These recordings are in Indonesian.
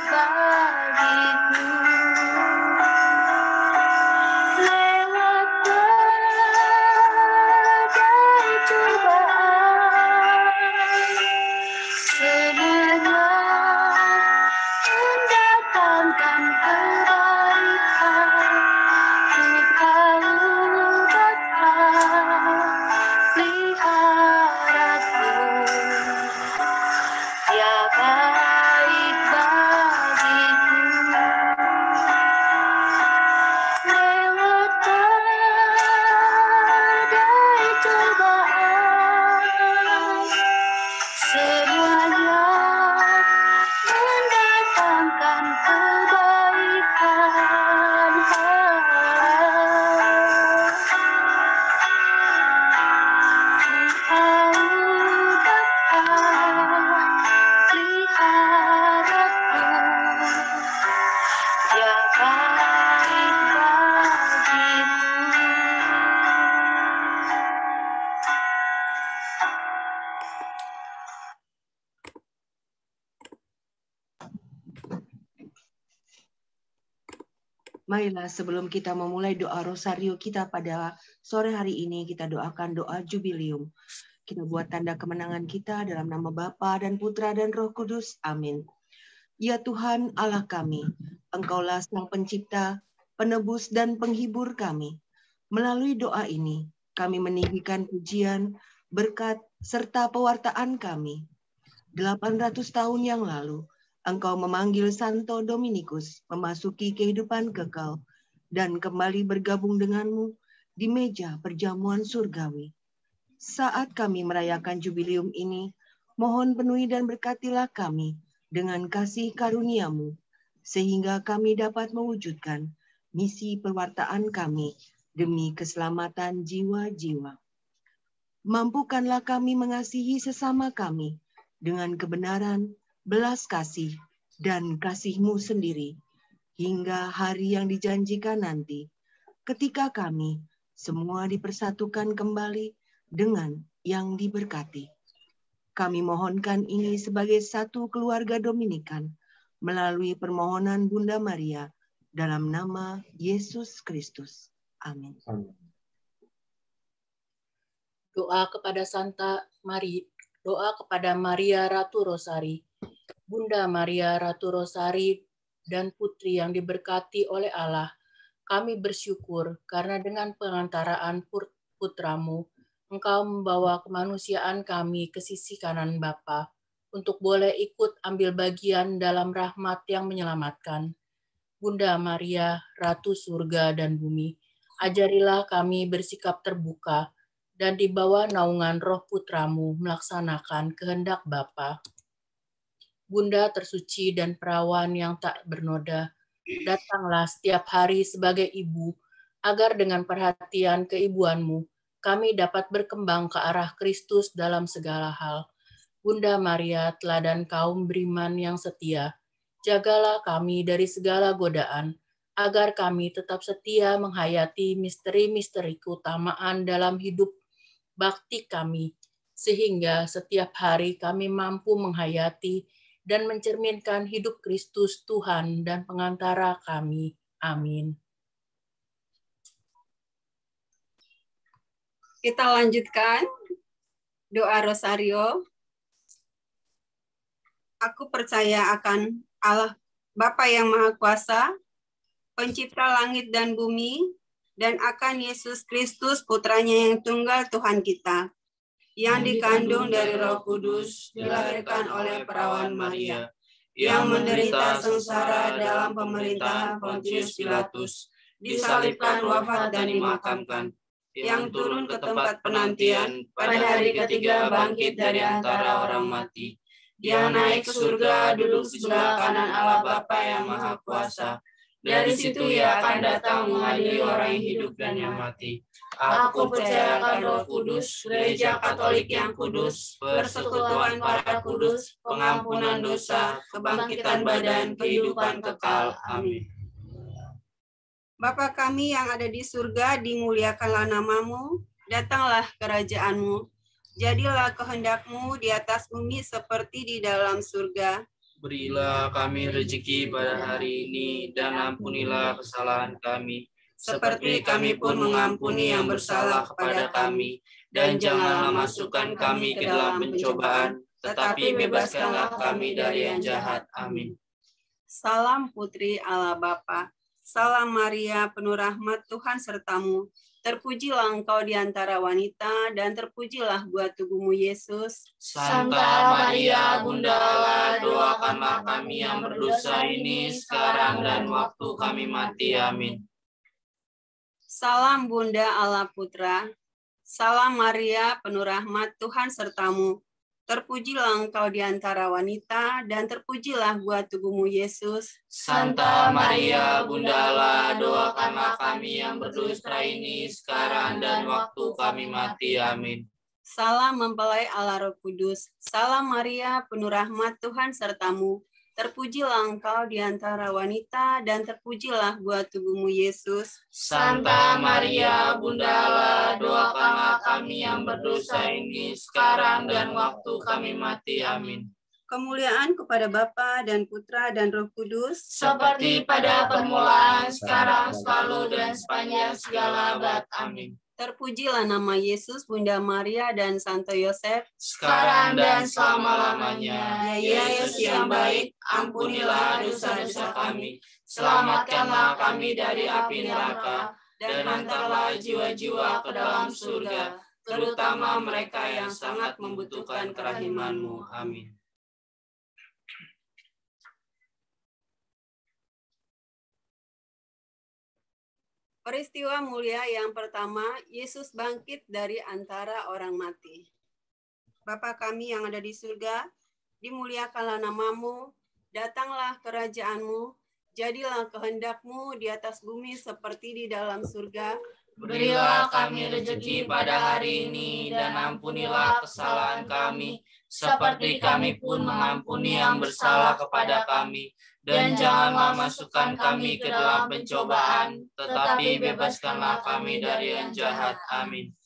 bagiku. Lewat badai cobaan, semuanya mendatangkan kebaikan. Ku tahu Bapa peliharaku, Dia baik bagiku. Lewat badai cobaan, semuanya mendatangkan kebaikan. Ku tahu Bapa peliharaku, Dia baik bagiku. Marilah sebelum kita memulai doa rosario kita pada sore hari ini, kita doakan doa jubilium. Kita buat tanda kemenangan kita dalam nama Bapa dan Putra dan Roh Kudus. Amin. Ya Tuhan Allah kami, Engkaulah Sang Pencipta, Penebus dan Penghibur kami. Melalui doa ini, kami meninggikan pujian, berkat, serta pewartaan kami. 800 tahun yang lalu, Engkau memanggil Santo Dominikus memasuki kehidupan kekal dan kembali bergabung denganmu di meja perjamuan surgawi. Saat kami merayakan jubilium ini, mohon penuhi dan berkatilah kami dengan kasih karunia-Mu, sehingga kami dapat mewujudkan misi pewartaan kami demi keselamatan jiwa-jiwa. Mampukanlah kami mengasihi sesama kami dengan kebenaran, belas kasih, dan kasih-Mu sendiri, hingga hari yang dijanjikan nanti, ketika kami semua dipersatukan kembali dengan yang diberkati. Kami mohonkan ini sebagai satu keluarga Dominikan, melalui permohonan Bunda Maria, dalam nama Yesus Kristus. Amin. Doa kepada Santa Maria, doa kepada Maria Ratu Rosari. Bunda Maria Ratu Rosari dan Putri yang diberkati oleh Allah, kami bersyukur karena dengan pengantaraan putramu, Engkau membawa kemanusiaan kami ke sisi kanan Bapa untuk boleh ikut ambil bagian dalam rahmat yang menyelamatkan. Bunda Maria, Ratu Surga dan Bumi, ajarilah kami bersikap terbuka dan di bawah naungan Roh Putramu melaksanakan kehendak Bapa. Bunda tersuci dan perawan yang tak bernoda, datanglah setiap hari sebagai ibu, agar dengan perhatian keibuanmu, kami dapat berkembang ke arah Kristus dalam segala hal. Bunda Maria, teladan kaum beriman yang setia, jagalah kami dari segala godaan, agar kami tetap setia menghayati misteri-misteri keutamaan dalam hidup bakti kami, sehingga setiap hari kami mampu menghayati dan mencerminkan hidup Kristus Tuhan dan pengantara kami. Amin. Kita lanjutkan doa rosario. Aku percaya akan Allah Bapa yang Maha Kuasa, Pencipta langit dan bumi, dan akan Yesus Kristus, Putranya yang tunggal Tuhan kita, yang dikandung dari Roh Kudus, dilahirkan oleh perawan Maria, yang menderita sengsara dalam pemerintahan Pontius Pilatus, disalibkan, wafat, dan dimakamkan, yang turun ke tempat penantian, pada hari ketiga bangkit dari antara orang mati, yang naik ke surga, duduk sebelah kanan Allah Bapa yang Maha Kuasa. Dari situ Ia akan datang mengadili orang yang hidup dan yang mati. Aku percaya akan Roh Kudus, Gereja Katolik yang kudus, persekutuan para kudus, pengampunan dosa, kebangkitan badan, kehidupan kekal. Amin. Bapa kami yang ada di surga, dimuliakanlah namamu, datanglah kerajaan-Mu. Jadilah kehendak-Mu di atas bumi seperti di dalam surga. Berilah kami rezeki pada hari ini, dan ampunilah kesalahan kami, seperti kami pun mengampuni yang bersalah kepada kami. Dan janganlah masukkan kami ke dalam pencobaan, tetapi bebaskanlah kami dari yang jahat. Amin. Salam Putri Allah Bapa. Salam Maria, penuh rahmat, Tuhan sertamu. Terpujilah engkau di antara wanita, dan terpujilah buah tubuhmu Yesus. Santa Maria, Bunda Allah, doakanlah kami yang berdosa ini sekarang dan waktu kami mati. Amin. Salam Bunda Allah Putra. Salam Maria, penuh rahmat, Tuhan sertamu. Terpujilah engkau di antara wanita, dan terpujilah buah tubuhmu Yesus. Santa Maria, Bunda Allah, doakanlah kami yang berdosa ini sekarang dan waktu kami mati. Amin. Salam mempelai Allah Roh Kudus. Salam Maria, penuh rahmat, Tuhan sertamu. Terpujilah engkau di antara wanita, dan terpujilah buah tubuhmu Yesus. Santa Maria, Bunda Allah, doakanlah kami yang berdosa ini sekarang dan waktu kami mati. Amin. Kemuliaan kepada Bapa dan Putra dan Roh Kudus. Seperti pada permulaan, sekarang, selalu, dan sepanjang segala abad. Amin. Terpujilah nama Yesus, Bunda Maria, dan Santo Yosef. Sekarang dan selama-lamanya. Ya Yesus yang baik, ampunilah dosa-dosa kami. Selamatkanlah kami dari api neraka. Dan hantarlah jiwa-jiwa ke dalam surga, terutama mereka yang sangat membutuhkan kerahiman-Mu. Amin. Peristiwa mulia yang pertama, Yesus bangkit dari antara orang mati. Bapa kami yang ada di surga, dimuliakanlah namamu, datanglah kerajaan-Mu, jadilah kehendak-Mu di atas bumi seperti di dalam surga. Berilah kami rezeki pada hari ini, dan ampunilah kesalahan kami, seperti kami pun mengampuni yang bersalah kepada kami. Dan janganlah masukkan kami ke dalam pencobaan, tetapi bebaskanlah kami dari yang jahat. Amin.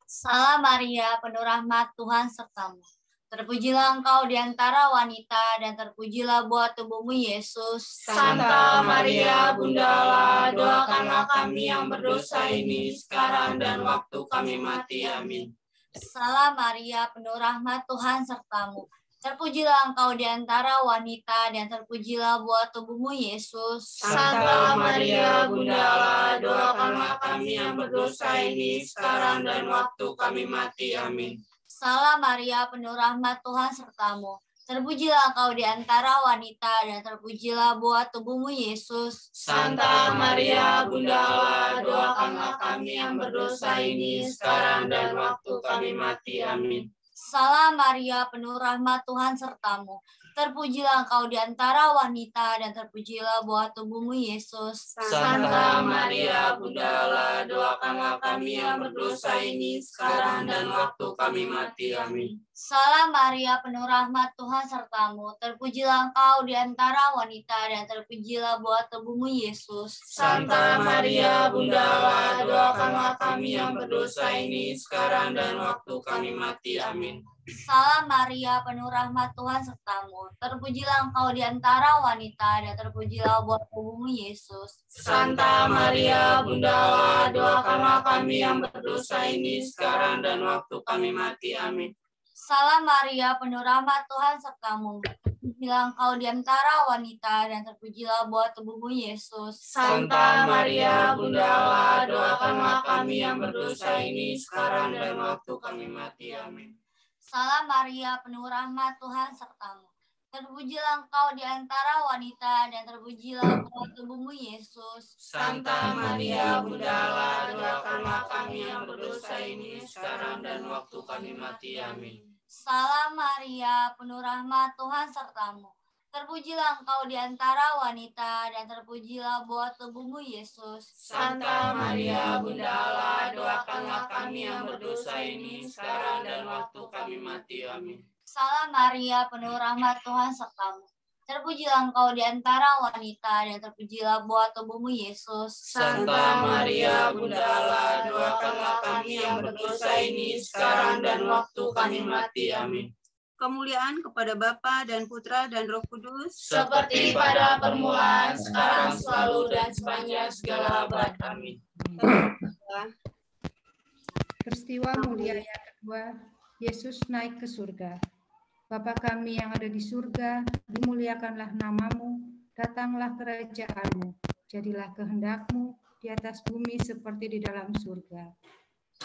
Salam Maria, penuh rahmat, Tuhan sertamu. Terpujilah engkau di antara wanita, dan terpujilah buah tubuhmu Yesus. Santa Maria, Bunda Allah, doakanlah kami yang berdosa ini sekarang dan waktu kami mati. Amin. Salam Maria, penuh rahmat, Tuhan sertamu. Terpujilah engkau di antara wanita, dan terpujilah buah tubuhmu Yesus. Santa Maria, Bunda Allah, doakanlah kami yang berdosa ini sekarang dan waktu kami mati. Amin. Salam Maria, penuh rahmat, Tuhan sertamu. Terpujilah engkau di antara wanita, dan terpujilah buah tubuhmu Yesus. Santa Maria, Bunda Allah, doakanlah kami yang berdosa ini sekarang dan waktu kami mati. Amin. Salam Maria, penuh rahmat, Tuhan sertamu. Terpujilah engkau di antara wanita, dan terpujilah buah tubuhmu Yesus. Santa Maria, Bunda Allah, doakanlah kami yang berdosa ini sekarang dan waktu kami mati. Amin. Salam Maria, penuh rahmat, Tuhan sertamu. Terpujilah engkau di antara wanita, dan terpujilah buah tubuhmu Yesus. Santa Maria, Bunda Allah, doakanlah kami yang berdosa ini sekarang dan waktu kami mati. Amin. Salam Maria, penuh rahmat, Tuhan sertamu. Terpujilah engkau di antara wanita, dan terpujilah buah tubuhmu Yesus. Santa Maria, Bunda Allah, doakanlah kami yang berdosa ini sekarang dan waktu kami mati. Amin. Salam Maria, penuh rahmat, Tuhan sertamu. Terpujilah engkau di antara wanita, dan terpujilah buah tubuhmu Yesus. Santa Maria, Bunda Allah, doakanlah kami yang berdosa ini sekarang dan waktu kami mati. Amin. Salam Maria, penuh rahmat, Tuhan sertamu. Terpujilah engkau di antara wanita, dan terpujilah buah tubuhmu Yesus. Santa Maria, Bunda Allah, doakanlah kami yang berdosa ini sekarang dan waktu kami mati. Amin. Salam Maria, penuh rahmat, Tuhan sertamu. Terpujilah engkau di antara wanita, dan terpujilah buah tubuhmu Yesus. Santa Maria, Bunda Allah, doakanlah kami yang berdosa ini sekarang dan waktu kami mati. Amin. Salam Maria, penuh rahmat, Tuhan sertamu. Terpujilah engkau di antara wanita, dan terpujilah buah tubuhmu Yesus. Santa Maria, Bunda Allah, doakanlah kami yang berdosa ini sekarang dan waktu kami mati. Amin. kemuliaan kepada Bapa dan Putra dan Roh Kudus, seperti pada permulaan, sekarang, selalu, dan sepanjang segala abad. Amin. Peristiwa mulia yang kedua, Yesus naik ke surga. Bapa kami yang ada di surga, dimuliakanlah namamu, datanglah kerajaanmu, jadilah kehendak-Mu di atas bumi seperti di dalam surga.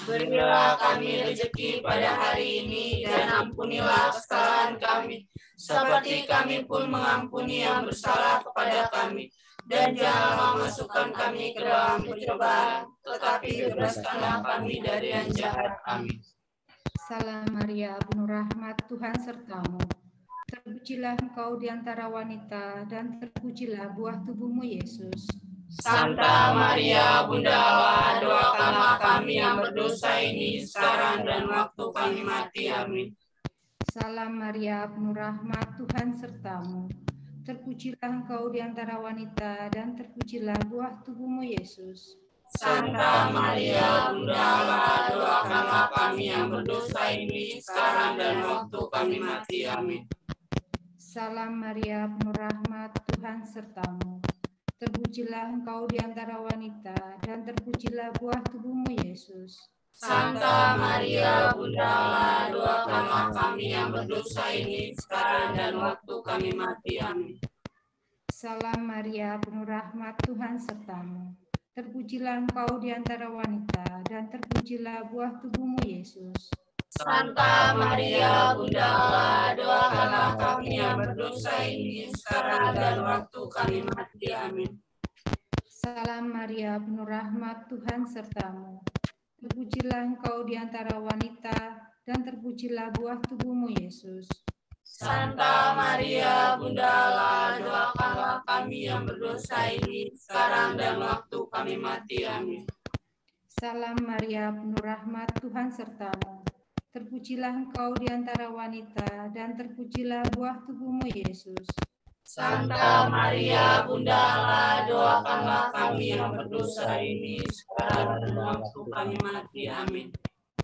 Berilah kami rezeki pada hari ini, dan ampunilah kesalahan kami, seperti kami pun mengampuni yang bersalah kepada kami. Dan janganlah memasukkan kami ke dalam pencobaan, tetapi bebaskanlah kami dari yang jahat. Amin. Salam Maria, penuh rahmat, Tuhan sertamu. Terpujilah engkau di antara wanita, dan terpujilah buah tubuhmu, Yesus. Santa Maria, Bunda Allah, doakanlah kami yang berdosa ini, sekarang dan waktu kami mati. Amin. Salam Maria, penuh rahmat, Tuhan sertamu. Terpujilah engkau di antara wanita, dan terpujilah buah tubuhmu, Yesus. Santa Maria, Bunda Allah, doakanlah kami yang berdosa ini, sekarang dan waktu kami mati. Amin. Salam Maria, penuh rahmat, Tuhan sertamu. Terpujilah engkau di antara wanita, dan terpujilah buah tubuhmu, Yesus. Santa Maria, Bunda Allah, doakanlah kami yang berdosa ini, sekarang dan waktu kami mati. Amin. Salam Maria, penuh rahmat, Tuhan sertamu. Terpujilah engkau di antara wanita, dan terpujilah buah tubuhmu, Yesus. Santa Maria, Bunda Allah, doakanlah kami yang berdosa ini, sekarang dan waktu kami mati. Amin. Salam Maria, penuh rahmat, Tuhan sertamu. Terpujilah engkau di antara wanita, dan terpujilah buah tubuhmu, Yesus. Santa Maria, Bunda Allah, doakanlah kami yang berdosa ini, sekarang dan waktu kami mati. Amin. Salam Maria, penuh rahmat, Tuhan sertamu. Terpujilah engkau di antara wanita, dan terpujilah buah tubuhmu, Yesus. Santa Maria, Bunda Allah, doakanlah kami yang berdosa ini, sekarang dan waktu kami mati. Amin.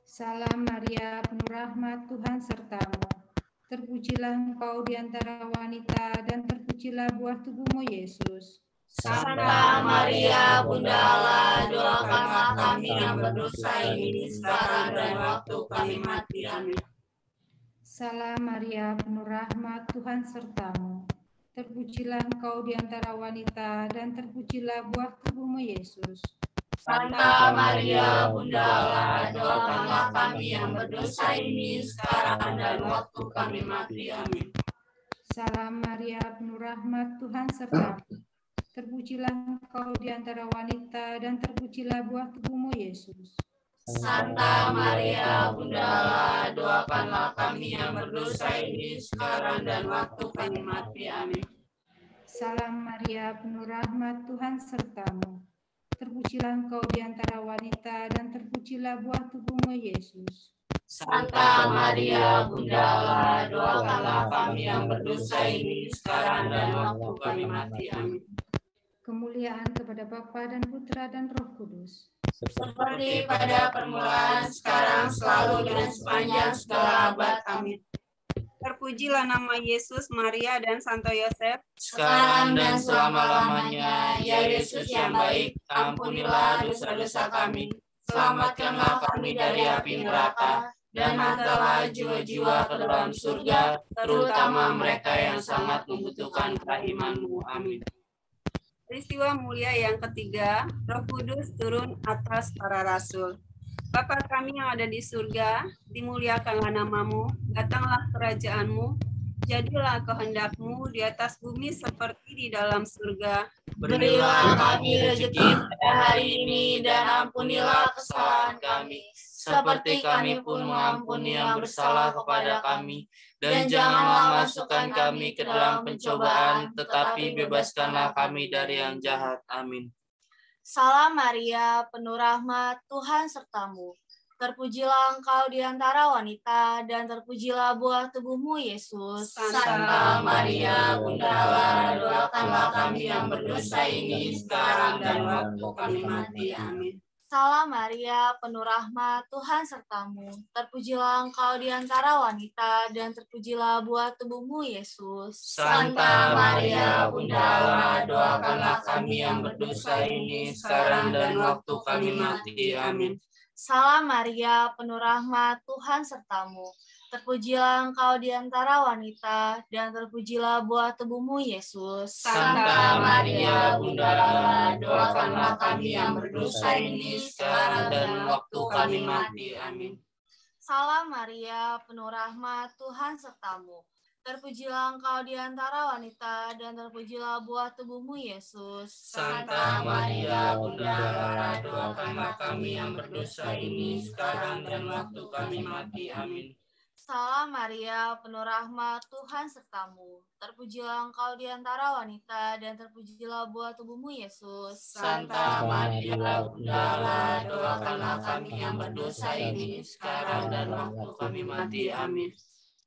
Salam Maria, penuh rahmat, Tuhan sertamu. Terpujilah engkau di antara wanita, dan terpujilah buah tubuhmu, Yesus. Santa Maria, Bunda Allah, doakanlah kami yang berdosa ini, sekarang dan waktu kami mati. Amin. Salam Maria, penuh rahmat, Tuhan sertamu. Terpujilah engkau di antara wanita, dan terpujilah buah tubuhmu, Yesus. Santa Maria, Bunda Allah, doakanlah kami yang berdosa ini, sekarang dan waktu kami mati. Amin. Salam Maria, penuh rahmat, Tuhan sertamu. Terpujilah engkau di antara wanita, dan terpujilah buah tubuhmu, Yesus. Santa Maria, Bunda Allah, doakanlah kami yang berdosa ini, sekarang dan waktu kami mati. Amin. Salam Maria, penuh rahmat, Tuhan sertamu. Terpujilah engkau di antara wanita, dan terpujilah buah tubuhmu, Yesus. Santa Maria, Bunda Allah, doakanlah kami yang berdosa ini, sekarang dan waktu kami mati. Amin. Kemuliaan kepada Bapa dan Putra dan Roh Kudus. Seperti pada permulaan, sekarang, selalu, dan sepanjang segala abad. Amin. terpujilah nama Yesus, Maria, dan Santo Yosef, Sekarang dan selama-lamanya. Ya Yesus yang baik, ampunilah dosa-dosa kami. Selamatkanlah kami dari api neraka, dan hantarlah jiwa-jiwa ke dalam surga, terutama mereka yang sangat membutuhkan kerahiman-Mu. Amin. Peristiwa mulia yang ketiga, Roh Kudus turun atas para rasul. Bapa kami yang ada di surga, dimuliakanlah namamu, datanglah kerajaanmu, jadilah kehendak-Mu di atas bumi seperti di dalam surga. Berilah kami rezeki pada hari ini, dan ampunilah kesalahan kami, seperti kami pun mengampuni yang bersalah kepada kami. Dan janganlah masukkan kami ke dalam pencobaan, tetapi bebaskanlah kami dari yang jahat. Amin. Salam Maria, penuh rahmat, Tuhan sertamu. Terpujilah engkau di antara wanita, dan terpujilah buah tubuhmu, Yesus. Santa Maria, Bunda Allah, doakanlah kami yang berdosa ini, sekarang dan waktu kami mati. Amin. Salam Maria, penuh rahmat, Tuhan sertamu. Terpujilah engkau di antara wanita, dan terpujilah buah tubuhmu, Yesus. Santa Maria, Bunda Allah, doakanlah kami yang berdosa ini sekarang dan waktu kami mati. Amin. Salam Maria, penuh rahmat, Tuhan sertamu. Terpujilah engkau di antara wanita, dan terpujilah buah tubuhmu, Yesus. Santa Maria, Bunda Allah, doakanlah kami yang berdosa ini sekarang dan waktu kami mati. Amin. Salam Maria, penuh rahmat, Tuhan sertamu. Terpujilah engkau di antara wanita, dan terpujilah buah tubuhmu, Yesus. Santa Maria, Bunda Allah, doakanlah kami yang berdosa ini sekarang dan waktu kami mati. Amin. Salam Maria, penuh rahmat, Tuhan sertamu. Terpujilah engkau di antara wanita, dan terpujilah buah tubuhmu, Yesus. Santa Maria, Bunda Allah, doakanlah kami yang berdosa ini sekarang dan waktu kami mati. Amin.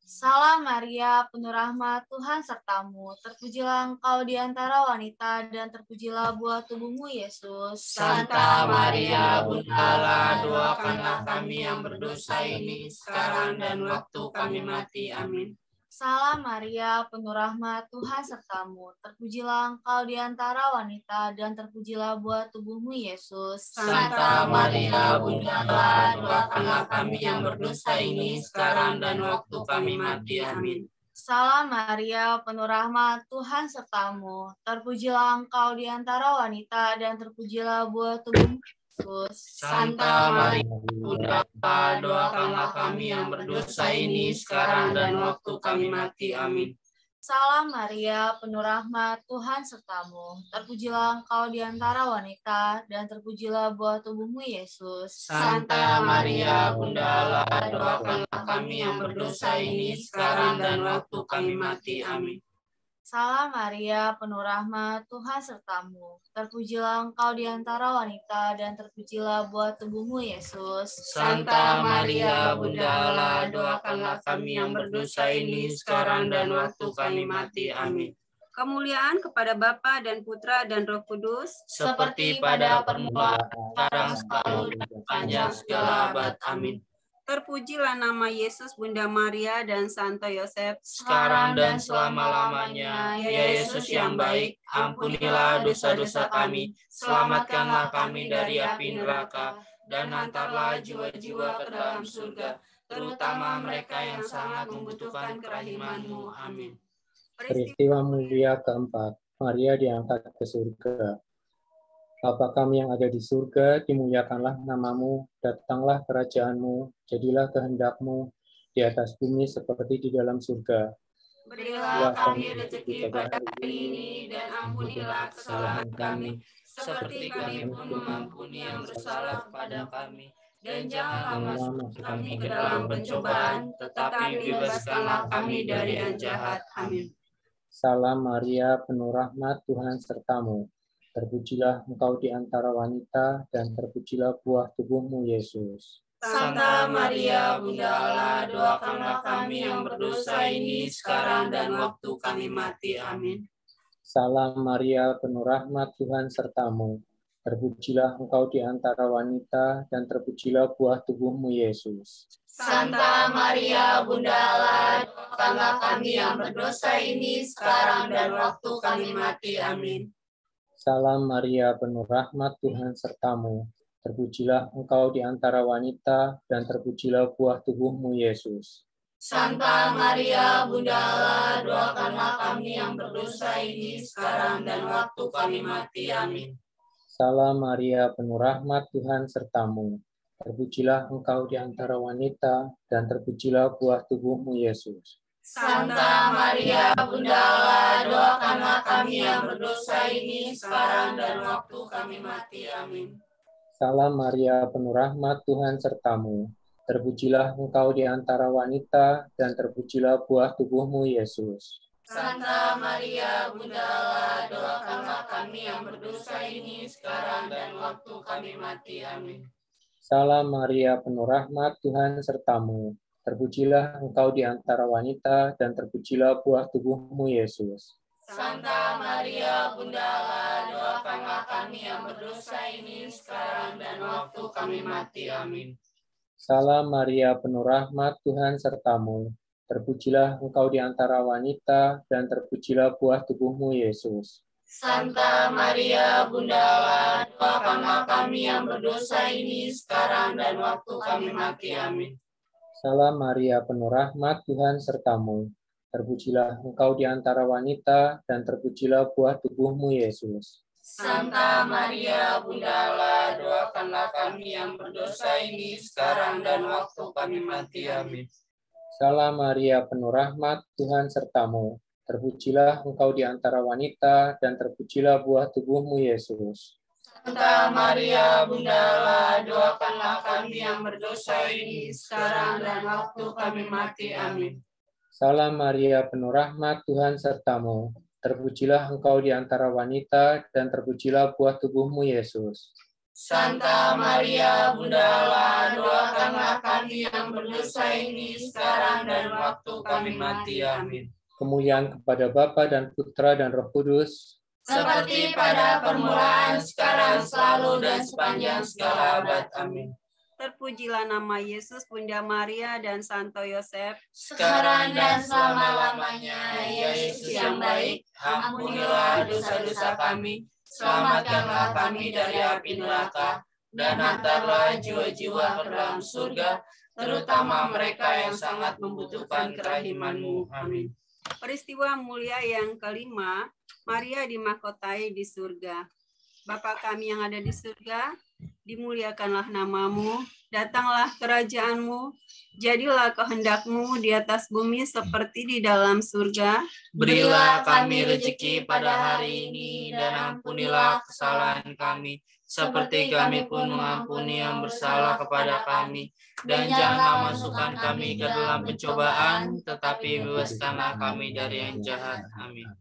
Salam Maria, penuh rahmat, Tuhan sertamu. Terpujilah engkau di antara wanita, dan terpujilah buah tubuhmu, Yesus. Santa Maria, Bunda Allah, doakanlah kami yang berdosa ini sekarang dan waktu kami mati. Amin. Salam Maria, penuh rahmat, Tuhan sertamu. Terpujilah engkau di antara wanita, dan terpujilah buah tubuhmu, Yesus. Santa Maria, Bunda Allah, doakanlah kami yang berdosa ini sekarang dan waktu kami mati. Amin. Salam Maria, penuh rahmat, Tuhan sertamu. Terpujilah engkau di antara wanita, dan terpujilah buah tubuhmu, Yesus. Santa Maria, Bunda Allah, doakanlah kami yang berdosa ini sekarang dan waktu kami mati. Amin. Salam Maria, penuh rahmat, Tuhan sertamu. Terpujilah engkau di antara wanita, dan terpujilah buah tubuhmu, Yesus. Santa Maria, Bunda Allah, doakanlah kami yang berdosa ini sekarang dan waktu kami mati. Amin. Salam Maria, penuh rahmat, Tuhan sertamu. Terpujilah engkau di antara wanita, dan terpujilah buah tubuhmu, Yesus. Santa Maria, Bunda Allah, doakanlah kami yang berdosa ini sekarang dan waktu kami mati. Amin. Kemuliaan kepada Bapa dan Putra dan Roh Kudus, Seperti pada permulaan, sekarang, selalu, dan sepanjang segala abad. Amin. terpujilah nama Yesus, Bunda Maria, dan Santo Yosef, Sekarang dan selama-lamanya. Ya Yesus yang baik, ampunilah dosa-dosa kami, selamatkanlah kami dari api neraka, dan hantarlah jiwa-jiwa ke dalam surga, terutama mereka yang sangat membutuhkan kerahiman-Mu. Amin. Peristiwa mulia keempat, Maria diangkat ke surga. Bapa kami yang ada di surga, dimuliakanlah namamu, datanglah kerajaan-Mu, jadilah kehendak-Mu di atas bumi seperti di dalam surga. Berilah kami rezeki pada hari ini, dan ampunilah kesalahan kami, seperti kami pun mengampuni yang bersalah kepada kami. Dan janganlah masuk kami ke dalam pencobaan, tetapi bebaskanlah kami dari yang jahat. Amin. Salam Maria, penuh rahmat, Tuhan sertamu. Terpujilah engkau di antara wanita, dan terpujilah buah tubuhmu, Yesus. Santa Maria, Bunda Allah, doakanlah kami yang berdosa ini sekarang dan waktu kami mati. Amin. Salam Maria, penuh rahmat, Tuhan sertamu. Terpujilah engkau di antara wanita, dan terpujilah buah tubuhmu, Yesus. Santa Maria, Bunda Allah, doakanlah kami yang berdosa ini sekarang dan waktu kami mati. Amin. Salam Maria, penuh rahmat, Tuhan sertamu. Terpujilah engkau di antara wanita, dan terpujilah buah tubuhmu, Yesus. Santa Maria, Bunda Allah, doakanlah kami yang berdosa ini sekarang dan waktu kami mati. Amin. Salam Maria, penuh rahmat, Tuhan sertamu. Terpujilah engkau di antara wanita, dan terpujilah buah tubuhmu, Yesus. Santa Maria, Bunda Allah, doakanlah kami yang berdosa ini sekarang dan waktu kami mati. Amin. Salam Maria, penuh rahmat, Tuhan sertamu. Terpujilah engkau di antara wanita, dan terpujilah buah tubuhmu, Yesus. Santa Maria, Bunda Allah, doakanlah kami yang berdosa ini sekarang dan waktu kami mati. Amin. Salam Maria, penuh rahmat, Tuhan sertamu. Terpujilah engkau di antara wanita, dan terpujilah buah tubuhmu, Yesus. Santa Maria Bunda Allah, doakanlah kami yang berdosa ini sekarang dan waktu kami mati. Amin. Salam Maria, penuh rahmat, Tuhan sertamu. Terpujilah engkau di antara wanita, dan terpujilah buah tubuhmu, Yesus. Santa Maria Bunda Allah, doakanlah kami yang berdosa ini sekarang dan waktu kami mati. Amin. Salam Maria, penuh rahmat, Tuhan sertamu. Terpujilah engkau di antara wanita, dan terpujilah buah tubuhmu, Yesus. Santa Maria Bunda Allah, doakanlah kami yang berdosa ini sekarang dan waktu kami mati. Amin. Salam Maria, penuh rahmat, Tuhan sertamu. Terpujilah engkau di antara wanita, dan terpujilah buah tubuhmu, Yesus. Santa Maria Bunda Allah, doakanlah kami yang berdosa ini sekarang dan waktu kami mati. Amin. Salam Maria, penuh rahmat, Tuhan sertamu. Terpujilah engkau di antara wanita, dan terpujilah buah tubuhmu, Yesus. Santa Maria Bunda Allah, doakanlah kami yang berdosa ini sekarang dan waktu kami mati. Amin. Kemuliaan kepada Bapa dan Putra dan Roh Kudus, seperti pada permulaan, sekarang, selalu, dan sepanjang segala abad. Amin. Terpujilah nama Yesus, Bunda Maria, dan Santo Yosef, sekarang dan selama-lamanya. Ya Yesus yang baik, ampunilah dosa-dosa kami, selamatkanlah kami dari api neraka, dan hantarlah jiwa-jiwa ke dalam surga, terutama mereka yang sangat membutuhkan kerahiman-Mu. Amin. Peristiwa mulia yang kelima, Maria dimahkotai di surga. Bapa kami yang ada di surga, dimuliakanlah namamu, datanglah kerajaan-Mu, jadilah kehendak-Mu di atas bumi seperti di dalam surga. Berilah kami rezeki pada hari ini, dan ampunilah kesalahan kami, seperti kami pun mengampuni yang bersalah kepada kami. Dan janganlah masukkan kami ke dalam pencobaan, tetapi bebaskanlah kami dari yang jahat. Amin.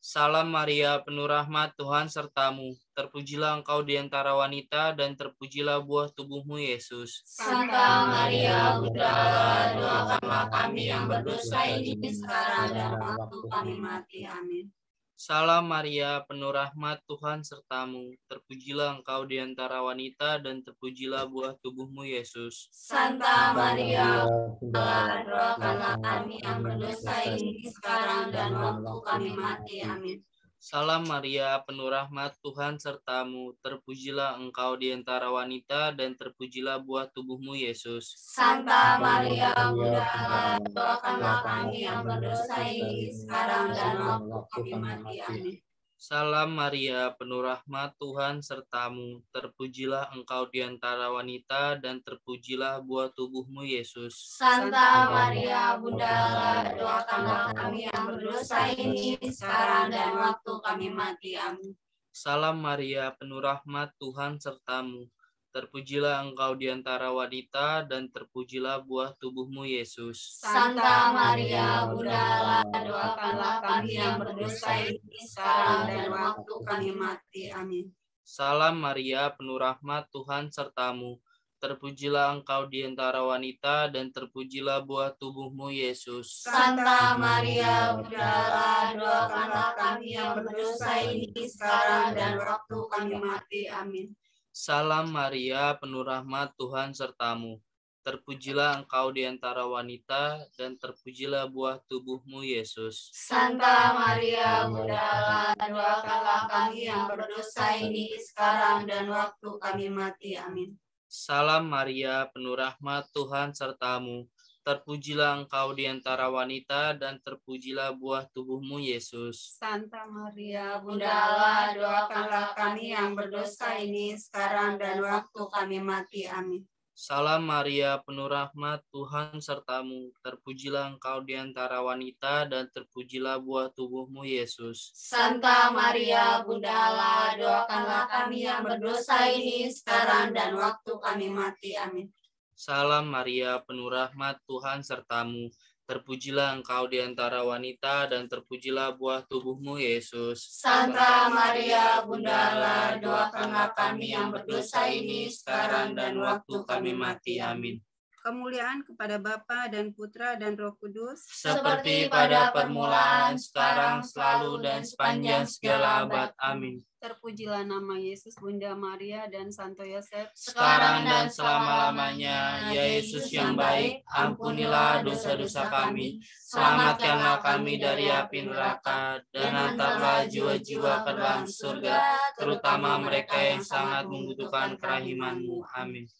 Salam Maria, penuh rahmat, Tuhan sertamu. Terpujilah engkau di antara wanita, dan terpujilah buah tubuhmu, Yesus. Santa Maria Bunda Allah, doakanlah kami yang berdosa ini sekarang dan waktu kami mati. Amin. Salam Maria, penuh rahmat, Tuhan sertamu. Terpujilah engkau di antara wanita, dan terpujilah buah tubuhmu, Yesus. Santa Maria Bunda Allah, doakanlah kami yang berdosa ini sekarang dan waktu kami mati. Amin. Salam Maria, penuh rahmat, Tuhan sertamu. Terpujilah engkau di antara wanita, dan terpujilah buah tubuhmu, Yesus. Santa Maria Bunda Allah, doakanlah kami yang berdosa ini sekarang dan waktu kami mati. Amin. Salam Maria, penuh rahmat, Tuhan sertamu. Terpujilah engkau di antara wanita, dan terpujilah buah tubuhmu, Yesus. Santa Maria Bunda Allah, doakanlah kami yang berdosa ini sekarang dan waktu kami mati. Amin. Salam Maria, penuh rahmat, Tuhan sertamu. Terpujilah engkau di antara wanita, dan terpujilah buah tubuhmu, Yesus. Santa Maria Bunda Allah, doakanlah kami yang berdosa ini sekarang dan waktu kami mati. Amin. Salam Maria, penuh rahmat, Tuhan sertamu. Terpujilah engkau di antara wanita, dan terpujilah buah tubuhmu, Yesus. Santa Maria Bunda Allah, doakanlah kami yang berdosa ini sekarang dan waktu kami mati. Amin. Salam Maria, penuh rahmat, Tuhan sertamu. Terpujilah engkau di antara wanita, dan terpujilah buah tubuhmu, Yesus. Santa Maria Bunda Allah, doakanlah kami yang berdosa ini sekarang dan waktu kami mati. Amin. Salam Maria, penuh rahmat, Tuhan sertamu. Terpujilah engkau di antara wanita, dan terpujilah buah tubuhmu, Yesus. Santa Maria Bunda Allah, doakanlah kami yang berdosa ini sekarang dan waktu kami mati. Amin. Salam Maria, penuh rahmat, Tuhan sertamu. Terpujilah engkau di antara wanita, dan terpujilah buah tubuhmu, Yesus. Santa Maria Bunda Allah, doakanlah kami yang berdosa ini sekarang dan waktu kami mati. Amin. Salam Maria, penuh rahmat, Tuhan sertamu. Terpujilah engkau di antara wanita, dan terpujilah buah tubuhmu, Yesus. Santa Maria Bunda Allah, doakanlah kami yang berdosa ini sekarang dan waktu kami mati. Amin. kemuliaan kepada Bapa dan Putra dan Roh Kudus, seperti pada permulaan, sekarang, selalu, dan sepanjang segala abad. Amin. Terpujilah nama Yesus, Bunda Maria, dan Santo Yosef, Sekarang dan selama-lamanya. Ya Yesus yang baik, ampunilah dosa-dosa kami, selamatkanlah kami dari api neraka, dan antarlah jiwa-jiwa ke dalam surga, terutama mereka yang sangat membutuhkan kerahiman-Mu. Amin.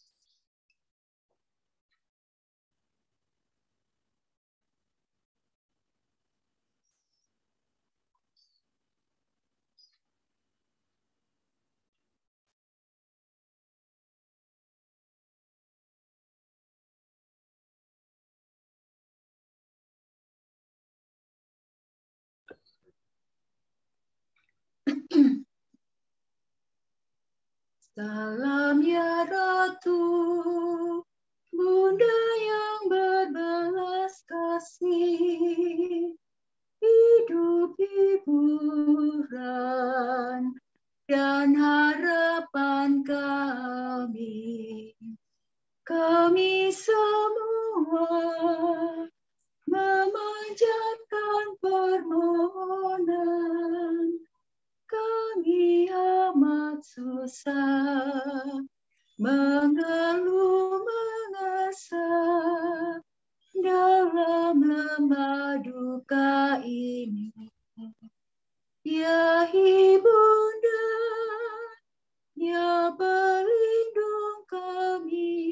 Salam ya Ratu, Bunda yang berbelas kasih, hidup hiburan dan harapan kami. Kami semua memanjatkan permohonan. Kami amat susah, mengeluh mengesah dalam lembah duka ini. Ya Ibunda, ya pelindung kami,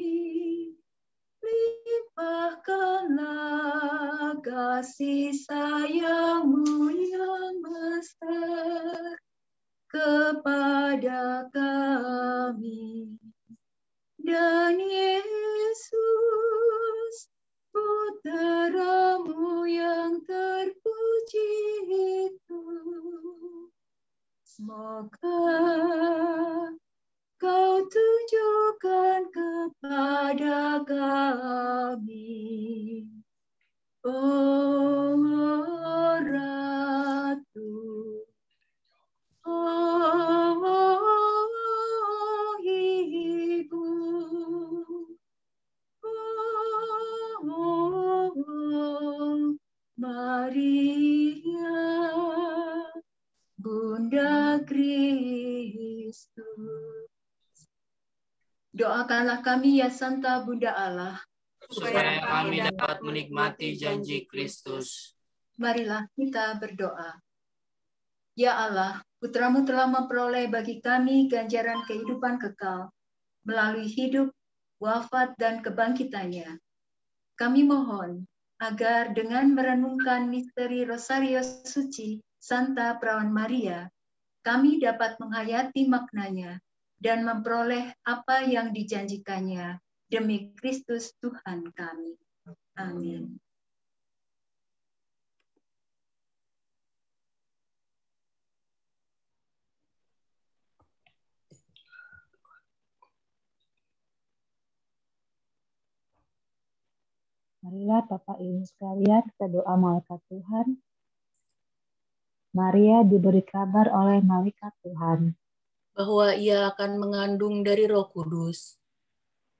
limpahkanlah kasih sayang-Mu yang besar kepada kami. Dan Yesus, Putra-Mu yang terpuji itu, semoga Kau tunjukkan kepada kami, oh Ratu. Oh, Ibu, oh, Maria, Bunda Kristus. Doakanlah kami ya Santa Bunda Allah, supaya kami dapat menikmati janji Kristus. Marilah kita berdoa. Ya Allah, Putra-Mu telah memperoleh bagi kami ganjaran kehidupan kekal melalui hidup, wafat, dan kebangkitannya. Kami mohon agar dengan merenungkan misteri Rosario Suci Santa Perawan Maria, kami dapat menghayati maknanya dan memperoleh apa yang dijanjikannya demi Kristus Tuhan kami. Amin. Marilah Bapak Ibu sekalian, kita doa malaikat Tuhan. Maria diberi kabar oleh malaikat Tuhan bahwa ia akan mengandung dari Roh Kudus.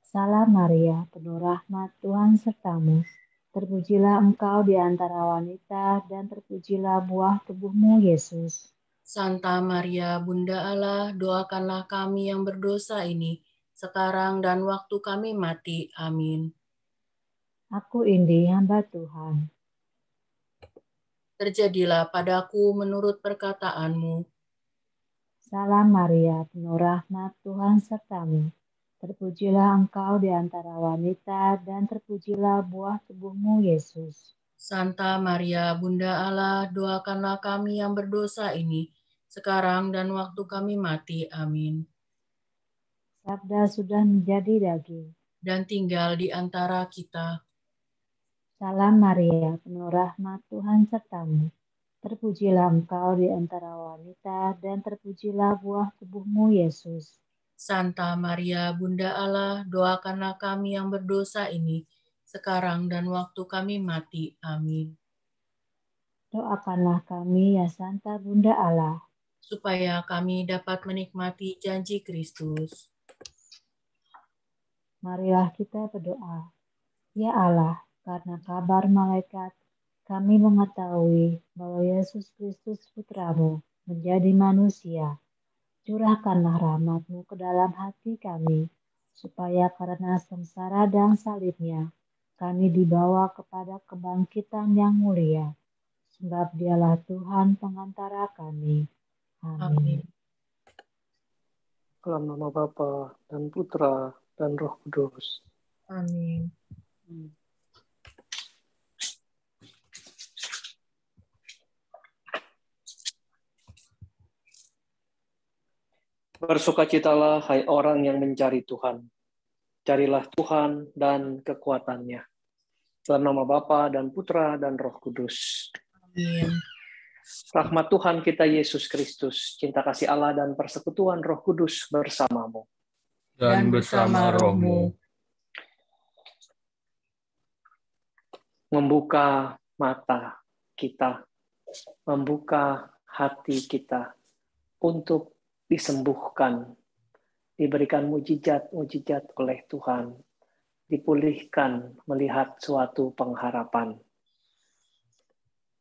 Salam Maria, penuh rahmat, Tuhan sertamu. Terpujilah engkau di antara wanita, dan terpujilah buah tubuh-Mu, Yesus. Santa Maria, Bunda Allah, doakanlah kami yang berdosa ini, sekarang dan waktu kami mati. Amin. Aku Indi, hamba Tuhan. Terjadilah padaku menurut perkataan-Mu. Salam Maria, penuh rahmat, Tuhan sertamu. Terpujilah engkau di antara wanita, dan terpujilah buah tubuh-Mu, Yesus. Santa Maria, Bunda Allah, doakanlah kami yang berdosa ini, sekarang dan waktu kami mati. Amin. Sabda sudah menjadi daging dan tinggal di antara kita. Salam Maria, penuh rahmat, Tuhan sertamu. Terpujilah engkau di antara wanita, dan terpujilah buah tubuh-Mu, Yesus. Santa Maria, Bunda Allah, doakanlah kami yang berdosa ini, sekarang dan waktu kami mati. Amin. Doakanlah kami ya Santa Bunda Allah, supaya kami dapat menikmati janji Kristus. Marilah kita berdoa. Ya Allah, karena kabar malaikat, kami mengetahui bahwa Yesus Kristus Putramu menjadi manusia. Curahkanlah rahmat-Mu ke dalam hati kami, supaya karena sengsara dan salibnya, kami dibawa kepada kebangkitan yang mulia. Sebab Dialah Tuhan pengantara kami. Amin. Dalam nama Bapa dan Putra dan Roh Kudus. Amin. Bersukacitalah, hai orang yang mencari Tuhan. Carilah Tuhan dan kekuatannya. Dalam nama Bapa dan Putra dan Roh Kudus. Amin. Rahmat Tuhan kita Yesus Kristus, cinta kasih Allah dan persekutuan Roh Kudus bersamamu. Dan bersama rohmu. Membuka mata kita, membuka hati kita untuk disembuhkan, diberikan mujizat-mujizat oleh Tuhan, dipulihkan melihat suatu pengharapan.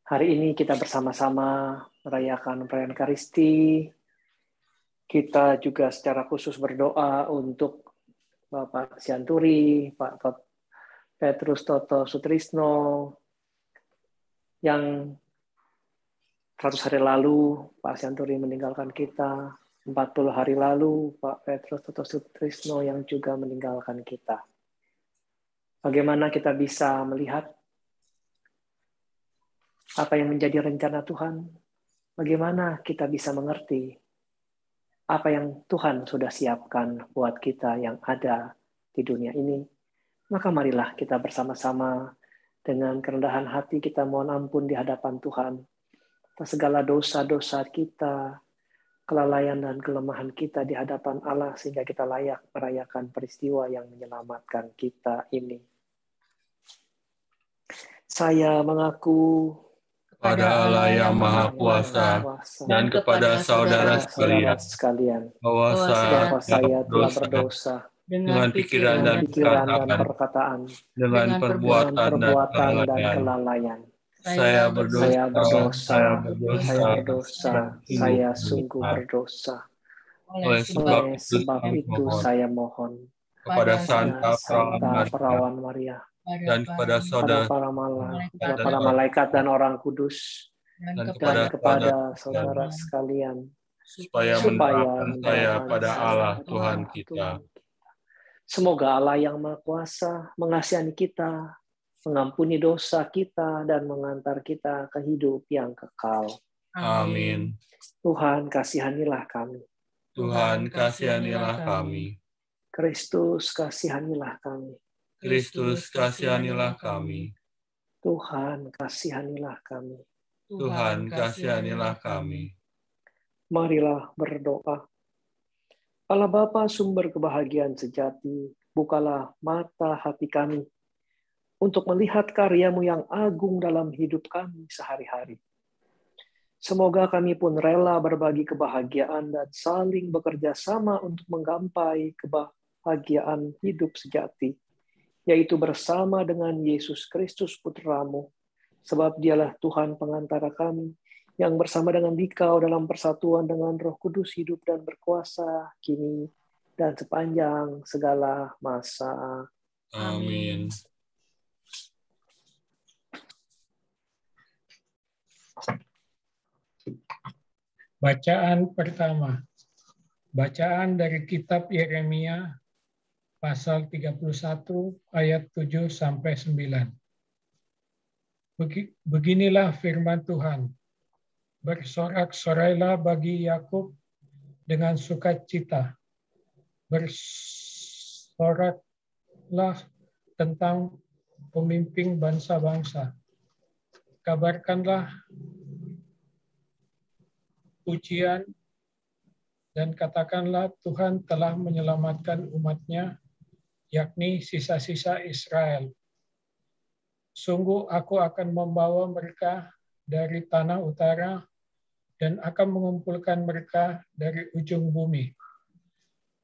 Hari ini kita bersama-sama merayakan perayaan Ekaristi. Kita juga secara khusus berdoa untuk Bapak Sianturi, Pak Petrus Toto Sutrisno, yang 100 hari lalu Pak Sianturi meninggalkan kita, 40 hari lalu Pak Petrus Toto Sutrisno yang juga meninggalkan kita. Bagaimana kita bisa melihat apa yang menjadi rencana Tuhan? Bagaimana kita bisa mengerti apa yang Tuhan sudah siapkan buat kita yang ada di dunia ini? Maka marilah kita bersama-sama dengan kerendahan hati kita mohon ampun di hadapan Tuhan atas segala dosa-dosa kita, kelalaian dan kelemahan kita di hadapan Allah, sehingga kita layak merayakan peristiwa yang menyelamatkan kita ini. Saya mengaku kepada Allah yang Maha Kuasa dan kepada saudara sekalian bahwa saya telah berdosa dengan pikiran dan perkataan, dengan perbuatan dan kelalaian. Saya berdosa, saya sungguh berdosa. Oleh sebab itu saya mohon kepada Santa Perawan Maria dan kepada para malaikat dan orang kudus, dan kepada saudara sekalian, supaya menyerahkan saya pada Allah Tuhan kita. Semoga Allah yang Maha Kuasa mengasihi kita, mengampuni dosa kita, dan mengantar kita ke hidup yang kekal. Amin. Tuhan kasihanilah kami. Tuhan kasihanilah kami. Kristus kasihanilah kami. Kristus kasihanilah kami. Tuhan kasihanilah kami. Tuhan kasihanilah kami. Marilah berdoa. Allah Bapa sumber kebahagiaan sejati, bukalah mata hati kami untuk melihat karya-Mu yang agung dalam hidup kami sehari-hari. Semoga kami pun rela berbagi kebahagiaan dan saling bekerja sama untuk menggapai kebahagiaan hidup sejati, yaitu bersama dengan Yesus Kristus Putra-Mu, sebab Dialah Tuhan pengantara kami, yang bersama dengan Dikau dalam persatuan dengan Roh Kudus hidup dan berkuasa kini dan sepanjang segala masa. Amin. Bacaan pertama. Bacaan dari kitab Yeremia pasal 31 ayat 7 sampai 9. Beginilah firman Tuhan. Bersorak-sorailah bagi Yakub dengan sukacita. Bersoraklah tentang pemimpin bangsa-bangsa. Kabarkanlah pujian dan katakanlah Tuhan telah menyelamatkan umat-Nya, yakni sisa-sisa Israel. Sungguh aku akan membawa mereka dari tanah utara dan akan mengumpulkan mereka dari ujung bumi.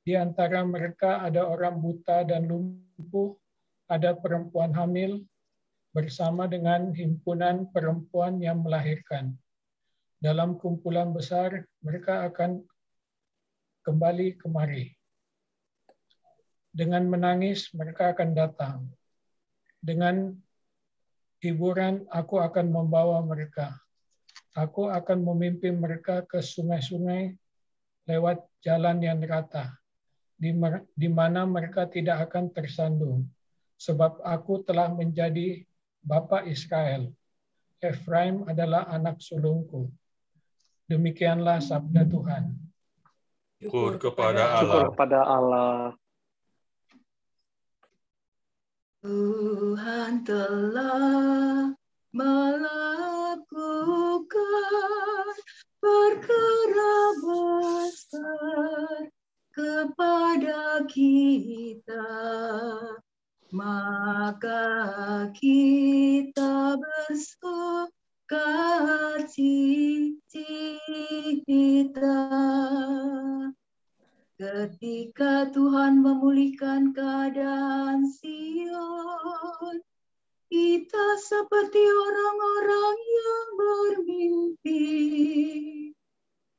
Di antara mereka ada orang buta dan lumpuh, ada perempuan hamil bersama dengan himpunan perempuan yang melahirkan. Dalam kumpulan besar, mereka akan kembali kemari. Dengan menangis, mereka akan datang. Dengan hiburan, aku akan membawa mereka. Aku akan memimpin mereka ke sungai-sungai lewat jalan yang rata, di mana mereka tidak akan tersandung. Sebab aku telah menjadi Bapa Israel. Efraim adalah anak sulungku. Demikianlah sabda Tuhan. Syukur kepada Allah. Syukur kepada Allah. Tuhan telah melakukan perkara besar kepada kita, maka kita bersukacita. Ketika Tuhan memulihkan keadaan Sion, kita seperti orang-orang yang bermimpi.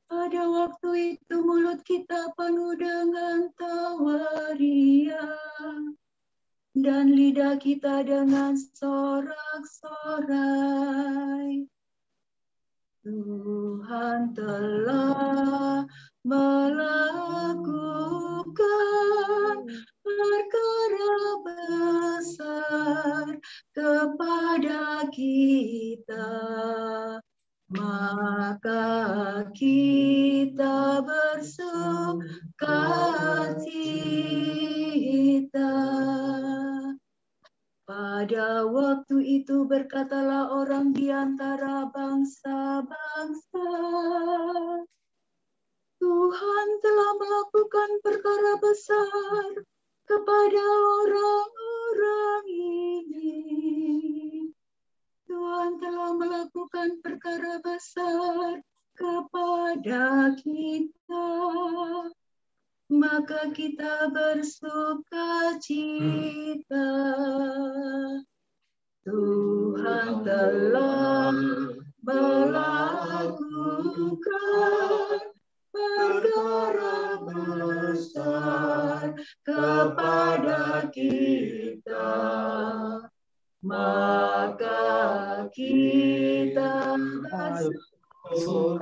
Pada waktu itu mulut kita penuh dengan tawa riang, dan lidah kita dengan sorak-sorai. Tuhan telah melakukan perkara besar kepada kita, maka kita bersukacita. Pada waktu itu berkatalah orang di antara bangsa-bangsa, Tuhan telah melakukan perkara besar kepada orang-orang ini. Tuhan telah melakukan perkara besar kepada kita, maka kita bersukacita. Tuhan telah melakukan perkara besar kepada kita, maka kita bersukacita.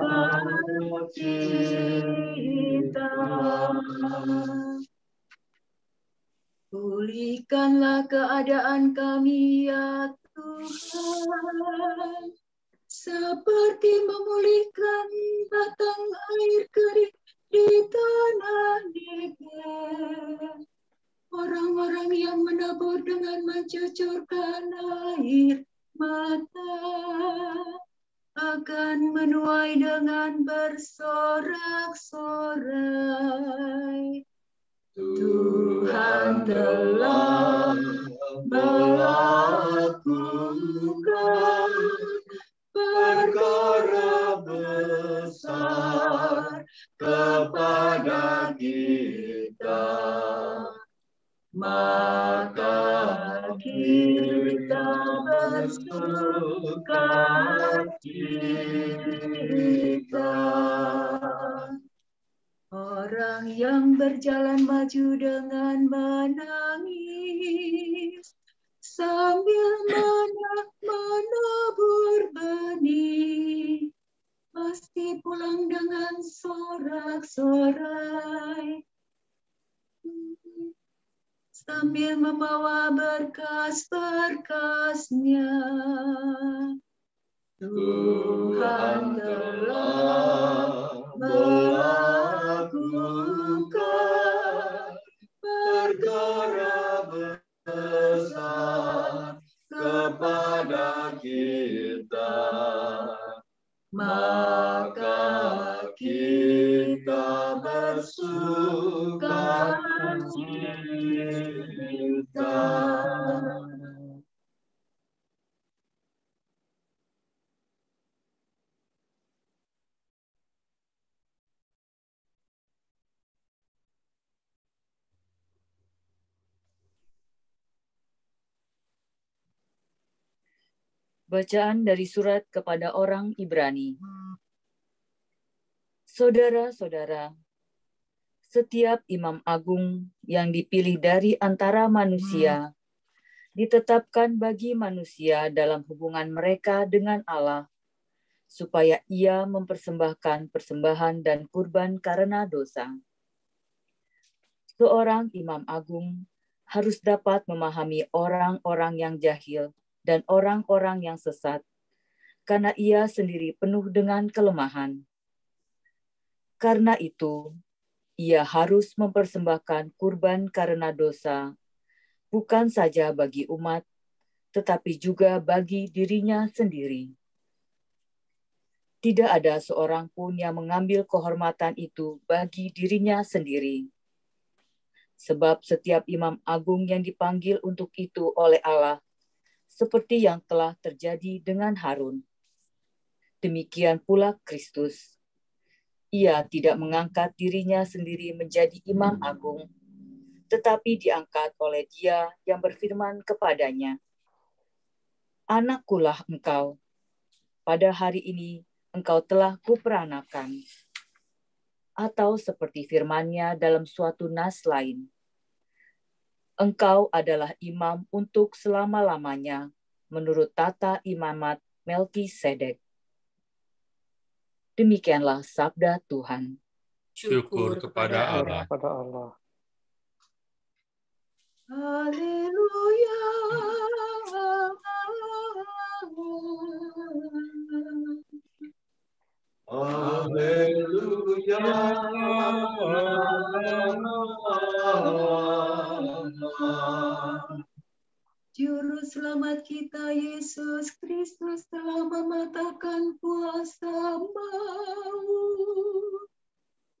Pulihkanlah keadaan kami ya Tuhan, seperti memulihkan batang air kering di tanah Negev. Orang-orang yang menabur dengan mencucurkan air mata akan menuai dengan bersorak-sorai. Tuhan telah melakukan perkara besar kepada kita, maka kita bersukacita. Orang yang berjalan maju dengan menangis sambil menabur benih, pasti pulang dengan sorak-sorai, sambil membawa berkas-berkasnya. Tuhan telah melakukan perkara besar kepada kita, maka kita bersukacita. Bacaan dari surat kepada orang Ibrani. Saudara-saudara, setiap imam agung yang dipilih dari antara manusia ditetapkan bagi manusia dalam hubungan mereka dengan Allah, supaya ia mempersembahkan persembahan dan kurban karena dosa. Seorang imam agung harus dapat memahami orang-orang yang jahil dan orang-orang yang sesat, karena ia sendiri penuh dengan kelemahan. Karena itu, ia harus mempersembahkan kurban karena dosa, bukan saja bagi umat, tetapi juga bagi dirinya sendiri. Tidak ada seorang pun yang mengambil kehormatan itu bagi dirinya sendiri. Sebab setiap imam agung yang dipanggil untuk itu oleh Allah, seperti yang telah terjadi dengan Harun. Demikian pula Kristus. Ia tidak mengangkat dirinya sendiri menjadi imam agung, tetapi diangkat oleh Dia yang berfirman kepadanya, "Anakkulah engkau, pada hari ini engkau telah kuperanakan." Atau seperti firman-Nya dalam suatu nas lain, "Engkau adalah imam untuk selama-lamanya, menurut tata imamat Melkisedek." Demikianlah sabda Tuhan. Syukur kepada Allah. Haleluya. Haleluya. Juru selamat kita Yesus Kristus telah mematahkan kuasa maut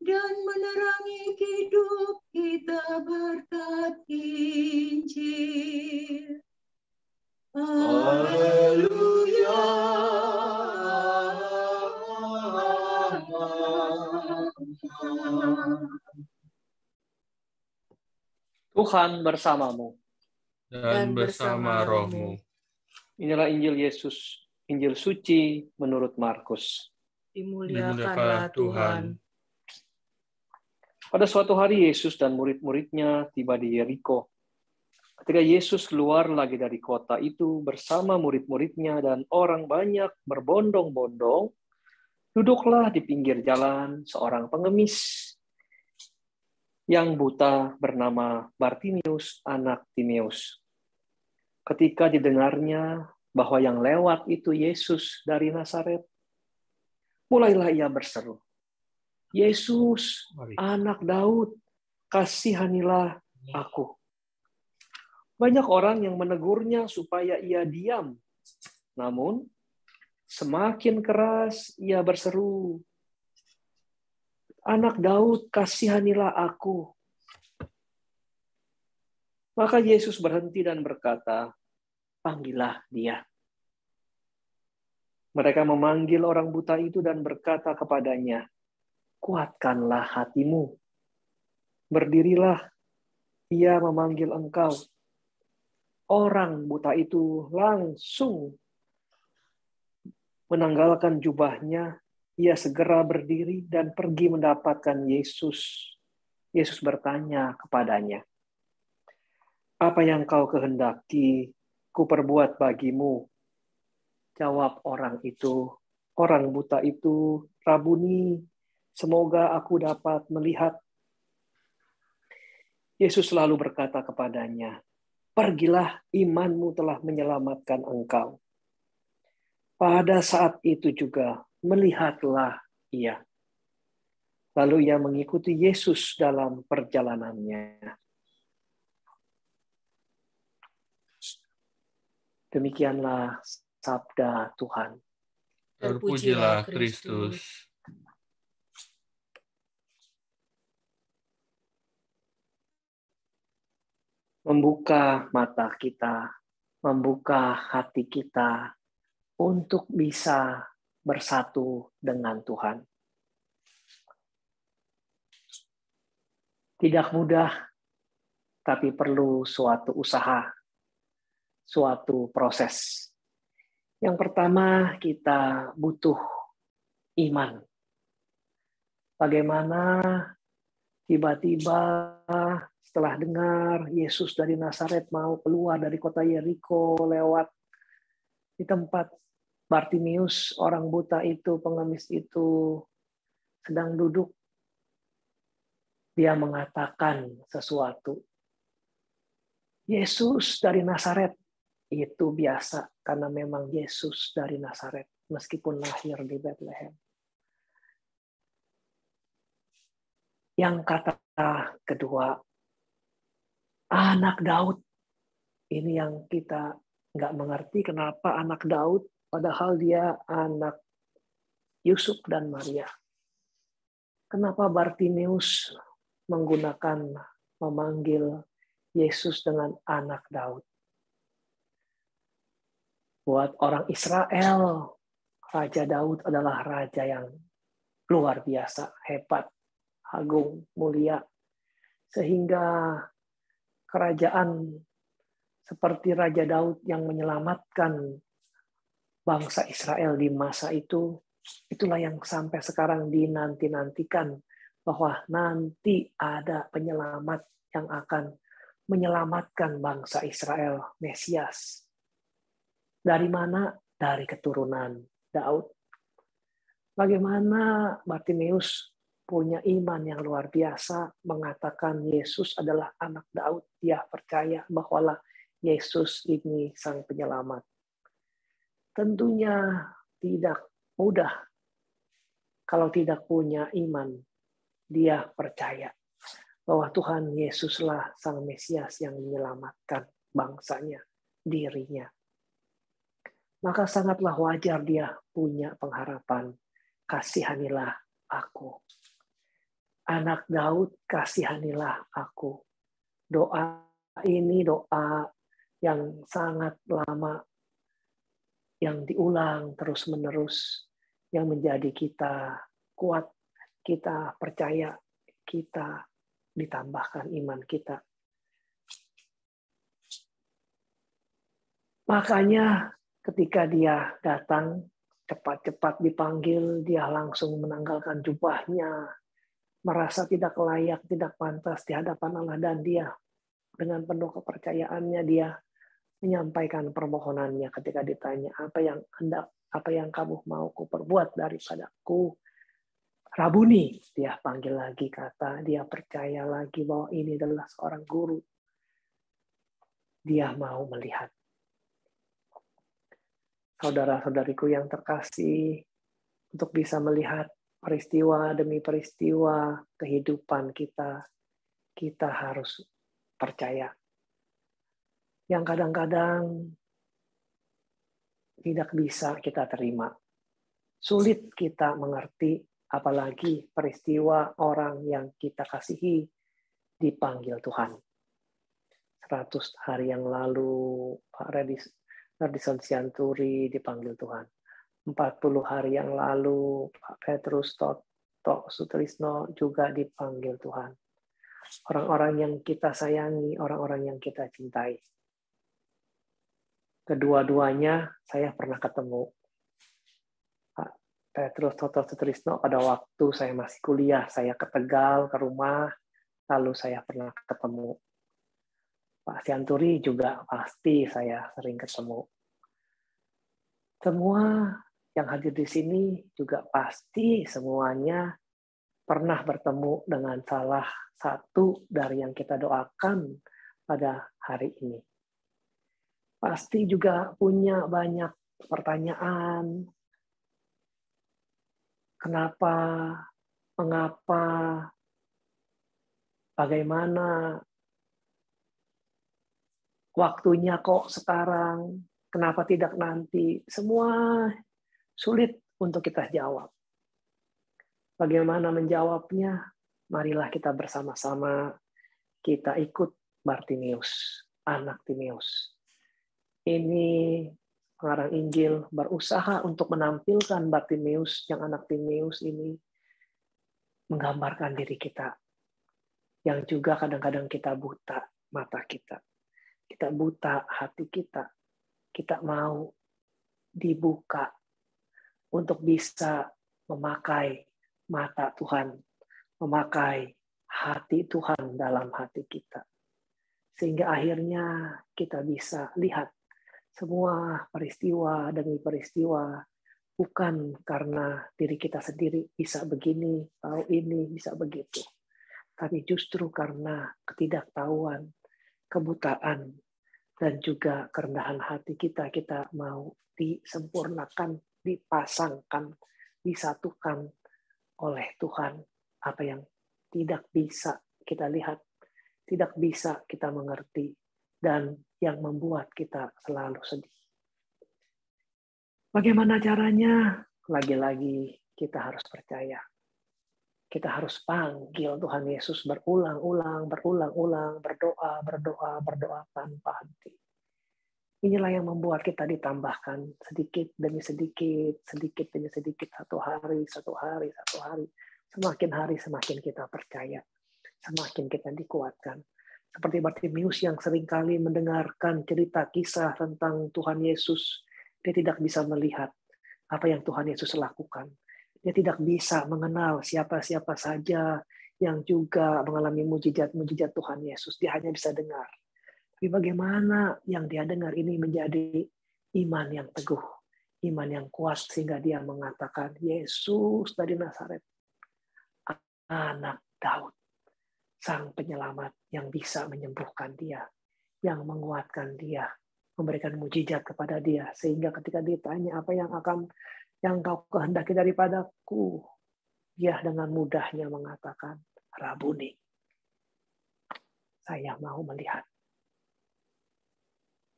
dan menerangi hidup kita berkat Injil. Haleluya. Tuhan bersamamu. Dan bersama rohmu. Inilah Injil Yesus, Injil suci menurut Markus. Dimuliakanlah Tuhan. Pada suatu hari Yesus dan murid-muridnya tiba di Yeriko. Ketika Yesus keluar lagi dari kota itu bersama murid-muridnya dan orang banyak berbondong-bondong, duduklah di pinggir jalan seorang pengemis yang buta bernama Bartimius, anak Timeus. Ketika didengarnya bahwa yang lewat itu Yesus dari Nazaret, mulailah ia berseru, "Yesus, anak Daud, kasihanilah aku." Banyak orang yang menegurnya supaya ia diam. Namun, semakin keras ia berseru, "Anak Daud, kasihanilah aku." Maka Yesus berhenti dan berkata, "Panggillah dia." Mereka memanggil orang buta itu dan berkata kepadanya, "Kuatkanlah hatimu. Berdirilah, ia memanggil engkau." Orang buta itu langsung menanggalkan jubahnya. Ia segera berdiri dan pergi mendapatkan Yesus. Yesus bertanya kepadanya, "Apa yang kau kehendaki ku perbuat bagimu?" Jawab orang buta itu, "Rabuni, semoga aku dapat melihat." Yesus lalu berkata kepadanya, "Pergilah, imanmu telah menyelamatkan engkau." Pada saat itu juga melihatlah ia. Lalu ia mengikuti Yesus dalam perjalanannya. Demikianlah sabda Tuhan. Terpujilah Kristus. Membuka mata kita, membuka hati kita untuk bisa bersatu dengan Tuhan. Tidak mudah, tapi perlu suatu usaha, suatu proses Yang pertama, kita butuh iman. Bagaimana tiba-tiba setelah dengar Yesus dari Nazaret mau keluar dari kota Yeriko lewat di tempat Bartimius, orang buta itu, pengemis itu sedang duduk, dia mengatakan sesuatu. Yesus dari Nazaret. Itu biasa karena memang Yesus dari Nazaret meskipun lahir di Bethlehem. Yang kata kedua, anak Daud. Ini yang kita nggak mengerti kenapa anak Daud padahal dia anak Yusuf dan Maria. Kenapa Bartimius memanggil Yesus dengan anak Daud? Buat orang Israel, Raja Daud adalah raja yang luar biasa, hebat, agung, mulia. Sehingga kerajaan seperti Raja Daud yang menyelamatkan bangsa Israel di masa itu, itulah yang sampai sekarang dinanti-nantikan, bahwa nanti ada penyelamat yang akan menyelamatkan bangsa Israel, Mesias. Dari mana? Dari keturunan Daud. Bagaimana Bartimius punya iman yang luar biasa, mengatakan Yesus adalah anak Daud. Dia percaya bahwa Yesus ini sang penyelamat. Tentunya tidak mudah kalau tidak punya iman. Dia percaya bahwa Tuhan Yesuslah sang Mesias yang menyelamatkan bangsanya, dirinya. Maka sangatlah wajar dia punya pengharapan. Kasihanilah aku. Anak Daud, kasihanilah aku. Doa ini doa yang sangat lama, yang diulang terus-menerus, yang menjadi kita kuat, kita percaya, kita ditambahkan iman kita. Makanya ketika dia datang, cepat-cepat dipanggil, dia langsung menanggalkan jubahnya, merasa tidak layak, tidak pantas di hadapan Allah, dan dia dengan penuh kepercayaannya dia menyampaikan permohonannya ketika ditanya, apa yang kamu mau kuperbuat daripadaku? Rabuni, dia panggil lagi kata, dia percaya lagi bahwa ini adalah seorang guru. Dia mau melihat. Saudara-saudariku yang terkasih, untuk bisa melihat peristiwa demi peristiwa kehidupan kita, kita harus percaya. Yang kadang-kadang tidak bisa kita terima. Sulit kita mengerti, apalagi peristiwa orang yang kita kasihi dipanggil Tuhan. 100 hari yang lalu, Pak Radison Sianturi dipanggil Tuhan. 40 hari yang lalu, Pak Petrus Toto Sutrisno juga dipanggil Tuhan. Orang-orang yang kita sayangi, orang-orang yang kita cintai. Kedua-duanya saya pernah ketemu. Pak Petrus Toto Sutrisno pada waktu saya masih kuliah, saya ke Tegal, ke rumah, lalu saya pernah ketemu. Pak Sianturi juga pasti saya sering ketemu. Semua yang hadir di sini juga pasti semuanya pernah bertemu dengan salah satu dari yang kita doakan pada hari ini. Pasti juga punya banyak pertanyaan. Kenapa? Mengapa? Bagaimana? Waktunya kok sekarang? Kenapa tidak nanti? Semua sulit untuk kita jawab. Bagaimana menjawabnya? Marilah kita bersama-sama kita ikut Bartimius, anak Timeus. Ini pengarang Injil berusaha untuk menampilkan Bartimius yang anak Timeus ini menggambarkan diri kita. Yang juga kadang-kadang kita buta mata kita. Kita buta hati kita. Kita mau dibuka untuk bisa memakai mata Tuhan, memakai hati Tuhan dalam hati kita. Sehingga akhirnya kita bisa lihat semua peristiwa demi peristiwa bukan karena diri kita sendiri bisa begini, tahu ini, bisa begitu. Tapi justru karena ketidaktahuan, kebutaan, dan juga kerendahan hati kita mau disempurnakan, dipasangkan, disatukan oleh Tuhan. Apa yang tidak bisa kita lihat, tidak bisa kita mengerti, dan yang membuat kita selalu sedih. Bagaimana caranya? Lagi-lagi kita harus percaya. Kita harus panggil Tuhan Yesus berulang-ulang, berdoa tanpa henti. Inilah yang membuat kita ditambahkan sedikit demi sedikit demi sedikit, satu hari. Semakin hari semakin kita percaya, semakin kita dikuatkan. Seperti Bartimius yang seringkali mendengarkan cerita kisah tentang Tuhan Yesus, dia tidak bisa melihat apa yang Tuhan Yesus lakukan. Dia tidak bisa mengenal siapa-siapa saja yang juga mengalami mujizat-mujizat Tuhan Yesus. Dia hanya bisa dengar. Tapi bagaimana yang dia dengar ini menjadi iman yang teguh, iman yang kuat, sehingga dia mengatakan, Yesus dari Nazaret, anak Daud, sang penyelamat yang bisa menyembuhkan dia, yang menguatkan dia, memberikan mujizat kepada dia, sehingga ketika ditanya apa yang kau kehendaki daripadaku, dia dengan mudahnya mengatakan, Rabuni, saya mau melihat.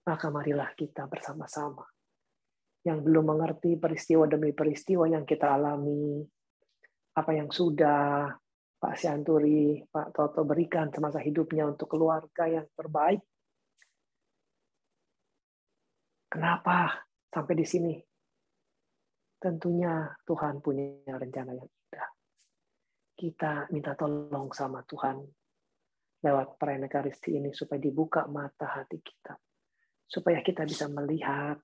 Maka marilah kita bersama-sama yang belum mengerti peristiwa demi peristiwa yang kita alami, apa yang sudah Pak Sianturi, Pak Toto berikan semasa hidupnya untuk keluarga yang terbaik. Kenapa sampai di sini? Tentunya Tuhan punya rencana yang indah. Kita minta tolong sama Tuhan lewat perayaan Ekaristi ini supaya dibuka mata hati kita. Supaya kita bisa melihat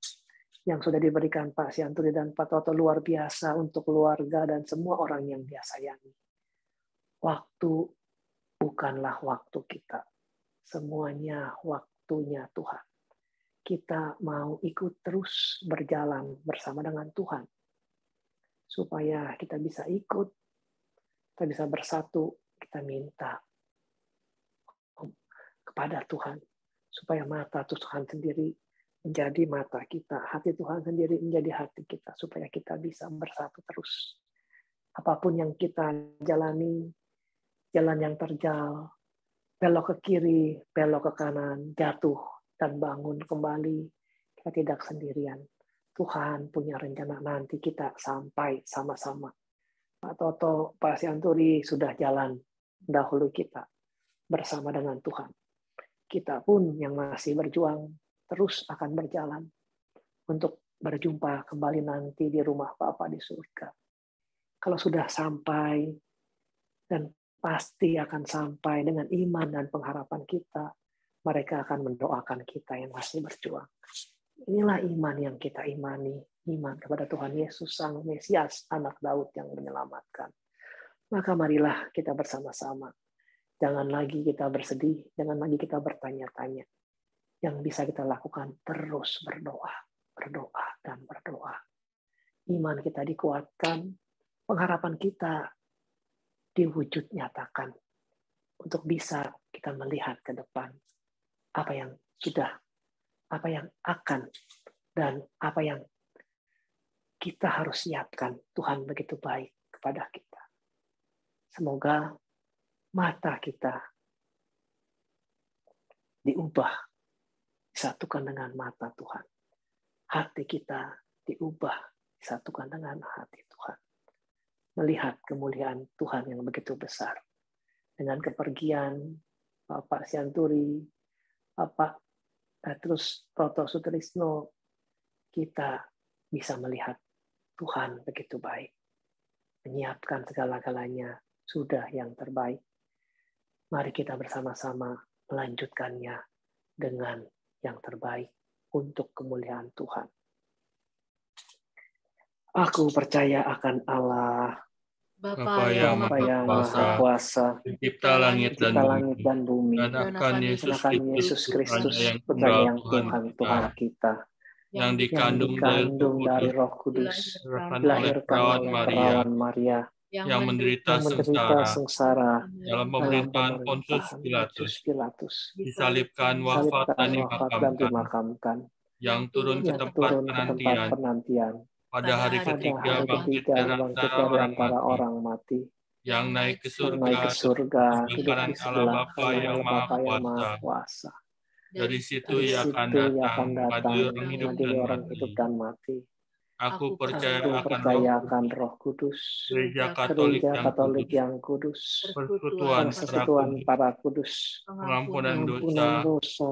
yang sudah diberikan Pak Sianturi dan Pak Toto luar biasa untuk keluarga dan semua orang yang dia sayangi. Waktu bukanlah waktu kita. Semuanya waktunya Tuhan. Kita mau ikut terus berjalan bersama dengan Tuhan. Supaya kita bisa ikut, kita bisa bersatu, kita minta kepada Tuhan. Supaya mata Tuhan sendiri menjadi mata kita, hati Tuhan sendiri menjadi hati kita, supaya kita bisa bersatu terus. Apapun yang kita jalani, jalan yang terjal, belok ke kiri, belok ke kanan, jatuh dan bangun kembali, kita tidak sendirian. Tuhan punya rencana, nanti kita sampai sama-sama. Pak Toto, Pak Sianturi sudah jalan dahulu kita bersama dengan Tuhan. Kita pun yang masih berjuang terus akan berjalan untuk berjumpa kembali nanti di rumah Bapa di surga. Kalau sudah sampai, dan pasti akan sampai dengan iman dan pengharapan kita, mereka akan mendoakan kita yang masih berjuang. Inilah iman yang kita imani, iman kepada Tuhan Yesus, Sang Mesias, anak Daud yang menyelamatkan. Maka marilah kita bersama-sama. Jangan lagi kita bersedih, jangan lagi kita bertanya-tanya. Yang bisa kita lakukan terus berdoa, berdoa, dan berdoa. Iman kita dikuatkan, pengharapan kita diwujud nyatakan untuk bisa kita melihat ke depan apa yang sudah, apa yang akan, dan apa yang kita harus siapkan. Tuhan begitu baik kepada kita. Semoga mata kita diubah, disatukan dengan mata Tuhan. Hati kita diubah, disatukan dengan hati Tuhan. Melihat kemuliaan Tuhan yang begitu besar. Dengan kepergian Bapak Sianturi, Bapak terus Toto Sutrisno, kita bisa melihat Tuhan begitu baik. Menyiapkan segala-galanya sudah yang terbaik. Mari kita bersama-sama melanjutkannya dengan yang terbaik untuk kemuliaan Tuhan. Aku percaya akan Allah, Bapa yang Bapa Maha yang Kuasa, Maha Kuasa, Pencipta langit dan pencipta bumi, langit dan bumi, dan akan dan Yesus akan Kristus, Yesus Kristus, Putranya yang Putranya tunggal yang Tuhan Tuhan kita, yang yang dikandung dari Roh dikandung dari Kudus, Roh Kudus, dilahirkan oleh dilahirkan perawan oleh Maria, perawan Maria, yang menderita yang menderita sengsara sengsara dalam dalam pemerintahan Pontius pemerintahan Pilatus, Pontius Pilatus, disalibkan, wafat, dan wafat dan dimakamkan, yang turun ke yang tempat turun ke tempat penantian, penantian, pada hari pada ketiga hari bangkit ketiga dari bangkit antara dari orang antara mati, orang mati, yang naik ke yang naik ke surga, surga, di duduk kanan di Allah sebelah Bapa kanan yang Allah Maha Bapa yang Maha Kuasa. Kuasa. Dari situ Dari ia akan situ ia datang akan datang mengadili orang hidup mengadili dan orang mati. hidup dan mati. Aku percaya Aku akan percaya Roh akan Kudus, Roh Kudus, Gereja Katolik Gereja yang Katolik kudus, yang kudus, persekutuan para persekutuan kudus, para kudus, pengampunan pengampunan dosa, dosa,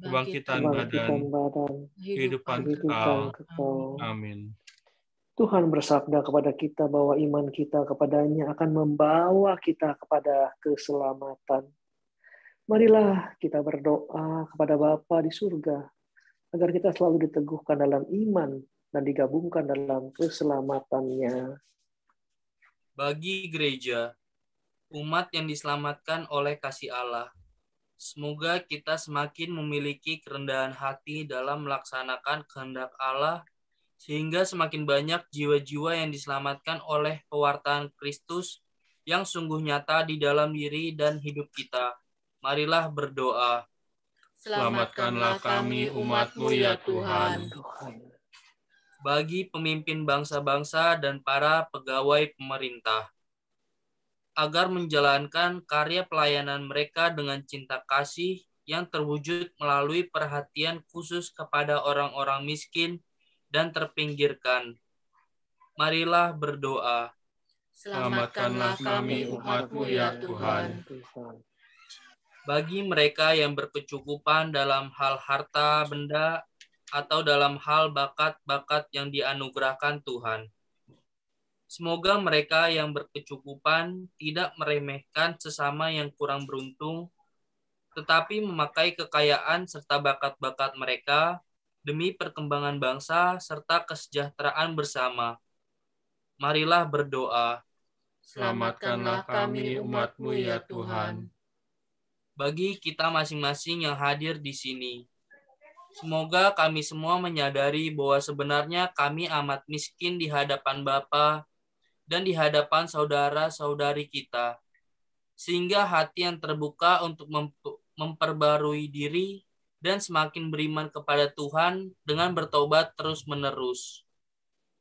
kebangkitan kebangkitan badan, badan, kehidupan kehidupan kekal. kekal. Amin. Tuhan bersabda kepada kita bahwa iman kita kepadanya akan membawa kita kepada keselamatan. Marilah kita berdoa kepada Bapa di surga, agar kita selalu diteguhkan dalam iman dan digabungkan dalam keselamatannya. Bagi gereja, umat yang diselamatkan oleh kasih Allah, semoga kita semakin memiliki kerendahan hati dalam melaksanakan kehendak Allah, sehingga semakin banyak jiwa-jiwa yang diselamatkan oleh pewartaan Kristus yang sungguh nyata di dalam diri dan hidup kita. Marilah berdoa. Selamatkanlah kami umat-Mu ya Tuhan. Bagi pemimpin bangsa-bangsa dan para pegawai pemerintah, agar menjalankan karya pelayanan mereka dengan cinta kasih yang terwujud melalui perhatian khusus kepada orang-orang miskin dan terpinggirkan. Marilah berdoa. Selamatkanlah kami umat-Mu ya Tuhan. Bagi mereka yang berkecukupan dalam hal harta benda atau dalam hal bakat-bakat yang dianugerahkan Tuhan, semoga mereka yang berkecukupan tidak meremehkan sesama yang kurang beruntung, tetapi memakai kekayaan serta bakat-bakat mereka demi perkembangan bangsa serta kesejahteraan bersama. Marilah berdoa. Selamatkanlah kami umat-Mu ya Tuhan. Bagi kita masing-masing yang hadir di sini, semoga kami semua menyadari bahwa sebenarnya kami amat miskin di hadapan Bapa dan di hadapan saudara-saudari kita, sehingga hati yang terbuka untuk memperbarui diri dan semakin beriman kepada Tuhan dengan bertobat terus-menerus.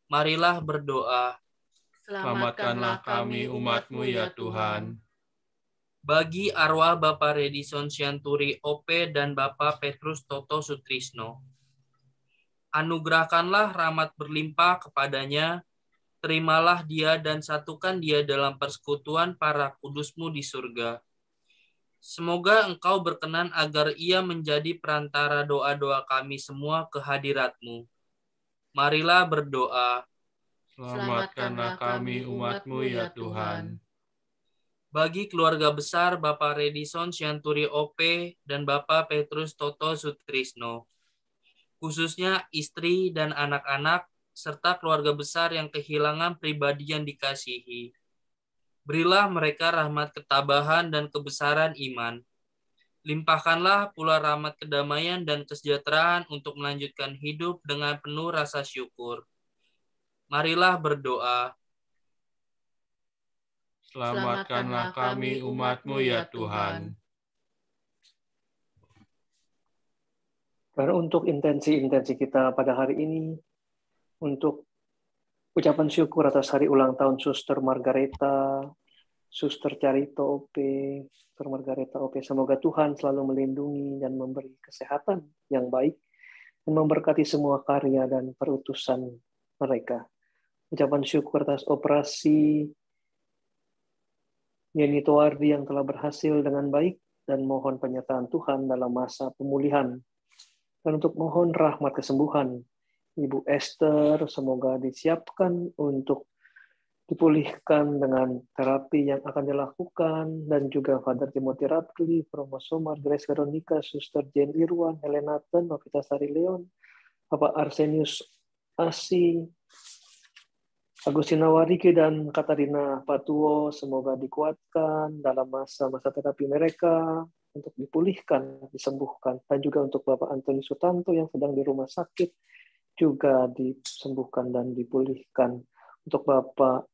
Marilah berdoa. Selamatkanlah kami umat-Mu ya Tuhan. Bagi arwah Bapak Redison Sianturi OP dan Bapak Petrus Toto Sutrisno, anugerahkanlah rahmat berlimpah kepadanya, terimalah dia dan satukan dia dalam persekutuan para kudus-Mu di surga. Semoga Engkau berkenan agar ia menjadi perantara doa-doa kami semua ke hadirat-Mu. Marilah berdoa. Selamatkanlah kami umat-Mu ya Tuhan. Bagi keluarga besar Bapak Redison Sianturi OP dan Bapak Petrus Toto Sutrisno, khususnya istri dan anak-anak, serta keluarga besar yang kehilangan pribadi yang dikasihi, berilah mereka rahmat ketabahan dan kebesaran iman. Limpahkanlah pula rahmat kedamaian dan kesejahteraan untuk melanjutkan hidup dengan penuh rasa syukur. Marilah berdoa. Selamatkanlah kami umat-Mu ya Tuhan. Dan untuk intensi-intensi kita pada hari ini, untuk ucapan syukur atas hari ulang tahun Suster Margareta, Suster Carito OP, Suster Margareta OP, semoga Tuhan selalu melindungi dan memberi kesehatan yang baik, dan memberkati semua karya dan perutusan mereka. Ucapan syukur atas operasi Yeni Toardi yang telah berhasil dengan baik, dan mohon penyertaan Tuhan dalam masa pemulihan. Dan untuk mohon rahmat kesembuhan Ibu Esther, semoga disiapkan untuk dipulihkan dengan terapi yang akan dilakukan, dan juga Father Timothy Radcliffe, Romo Somar, Grace Veronica, Suster Jane Irwan, Helena Ten, Novita Sari Leon, Bapak Arsenius Asi, Agustina Wariki dan Katarina Patuo semoga dikuatkan dalam masa-masa terapi mereka untuk dipulihkan, disembuhkan. Dan juga untuk Bapak Antoni Sutanto yang sedang di rumah sakit juga disembuhkan dan dipulihkan. Untuk Bapak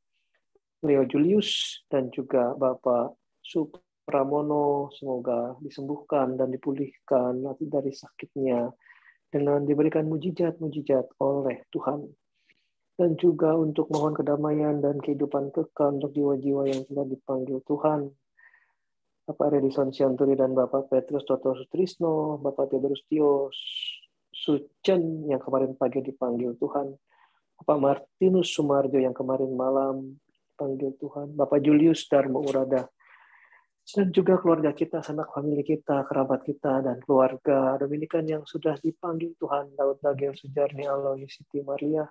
Leo Julius dan juga Bapak Supramono semoga disembuhkan dan dipulihkan nanti dari sakitnya dengan diberikan mujizat-mujizat oleh Tuhan. Dan juga untuk mohon kedamaian dan kehidupan kekal untuk jiwa-jiwa yang telah dipanggil Tuhan. Bapak Redison Sianturi dan Bapak Petrus Toto Sutrisno, Bapak Theodorus Tio Sucen yang kemarin pagi dipanggil Tuhan. Bapak Martinus Sumarjo yang kemarin malam dipanggil Tuhan. Bapak Julius Darmo Urada. Dan juga keluarga kita, sanak famili kita, kerabat kita, dan keluarga Dominikan yang sudah dipanggil Tuhan. Daud Dagel Sujarni, Aloy Siti Maria,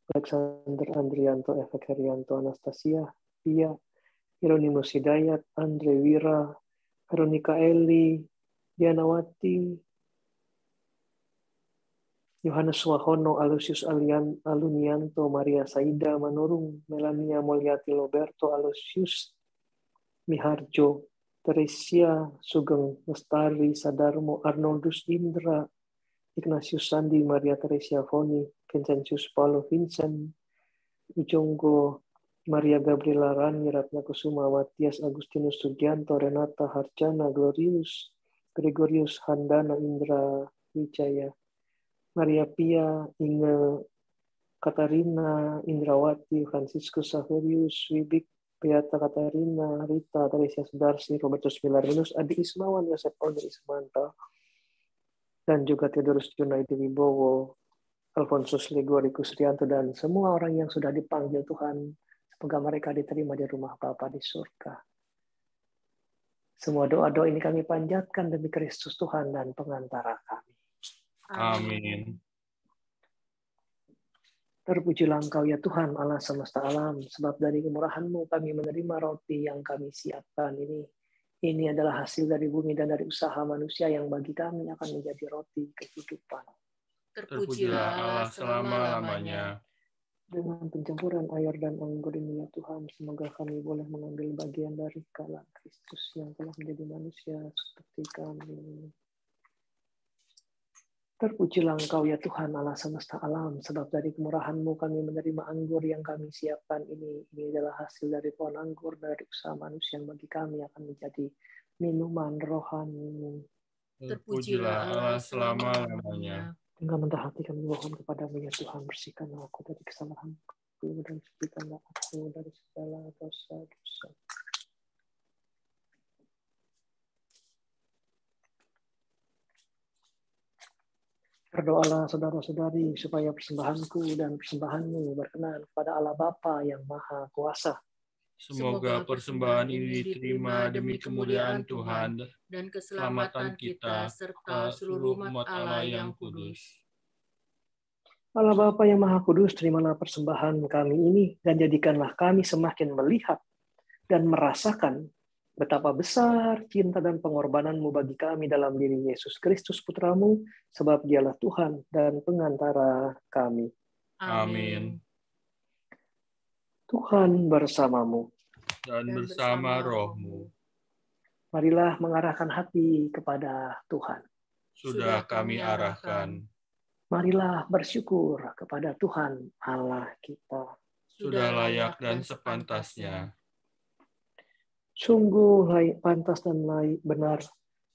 Alexander Andrianto, Efek Herianto, Anastasia, Pia, Hieronymus Hidayat, Andre Wira, Veronica Eli, Dianawati, Yohanes Wahono, Alusius Alunianto, Maria Saida Manurung, Melania Molyati Roberto, Alusius Miharjo, Teresia Sugeng Lestari, Sadarmo, Arnoldus Indra, Ignatius Sandi, Maria Teresia Foni, Vincentius Paulo Vincent, Ujonggo, Maria Gabriela Rani, Ratna Kusuma, Matias Agustinus Sugianto, Renata Harjana, Glorius, Gregorius Handana, Indra Wijaya, Maria Pia, Inge Katarina, Indrawati, Franciscus Saverius, Wibik, Beata Katarina, Rita, Teresia Sudarsi, Robertus Milarinus, Adi Ismawan, Yosef Oni Ismanta, dan juga Theodorus Junaidi Wibowo, Alfonsus Ligori Kusrianto, dan semua orang yang sudah dipanggil Tuhan, semoga mereka diterima di rumah Bapa di surga. Semua doa-doa ini kami panjatkan demi Kristus Tuhan dan pengantara kami. Amin. Terpujilah Engkau ya Tuhan Allah semesta alam, sebab dari kemurahan-Mu kami menerima roti yang kami siapkan ini. Ini adalah hasil dari bumi dan dari usaha manusia yang bagi kami akan menjadi roti kehidupan. Terpujilah Allah selama-lamanya. Dengan pencampuran air dan anggur ini ya Tuhan, semoga kami boleh mengambil bagian dari kala Kristus yang telah menjadi manusia seperti kami. Terpujilah Engkau ya Tuhan Allah semesta alam, sebab dari kemurahan-Mu kami menerima anggur yang kami siapkan ini. Ini adalah hasil dari pohon anggur dari usaha manusia yang bagi kami akan menjadi minuman rohani. Terpujilah Allah selama-lamanya. Dengan rendah hati kami mohon kepada-Mu ya Tuhan, bersihkanlah aku dari kesalahanku dan sucikanlah aku dari segala dosa-dosa. Berdoalah saudara-saudari supaya persembahanku dan persembahanmu berkenan kepada Allah Bapa yang Maha Kuasa. Semoga persembahan ini diterima demi kemuliaan Tuhan dan keselamatan kita serta seluruh umat Allah yang kudus. Allah Bapa yang Maha Kudus, terimalah persembahan kami ini dan jadikanlah kami semakin melihat dan merasakan betapa besar cinta dan pengorbanan-Mu bagi kami dalam diri Yesus Kristus Putra-Mu, sebab Dialah Tuhan dan pengantara kami. Amin. Tuhan bersamamu. Dan bersama roh-Mu. Marilah mengarahkan hati kepada Tuhan. Sudah kami arahkan. Marilah bersyukur kepada Tuhan Allah kita. Sudah layak dan sepantasnya. Sungguh pantas dan benar,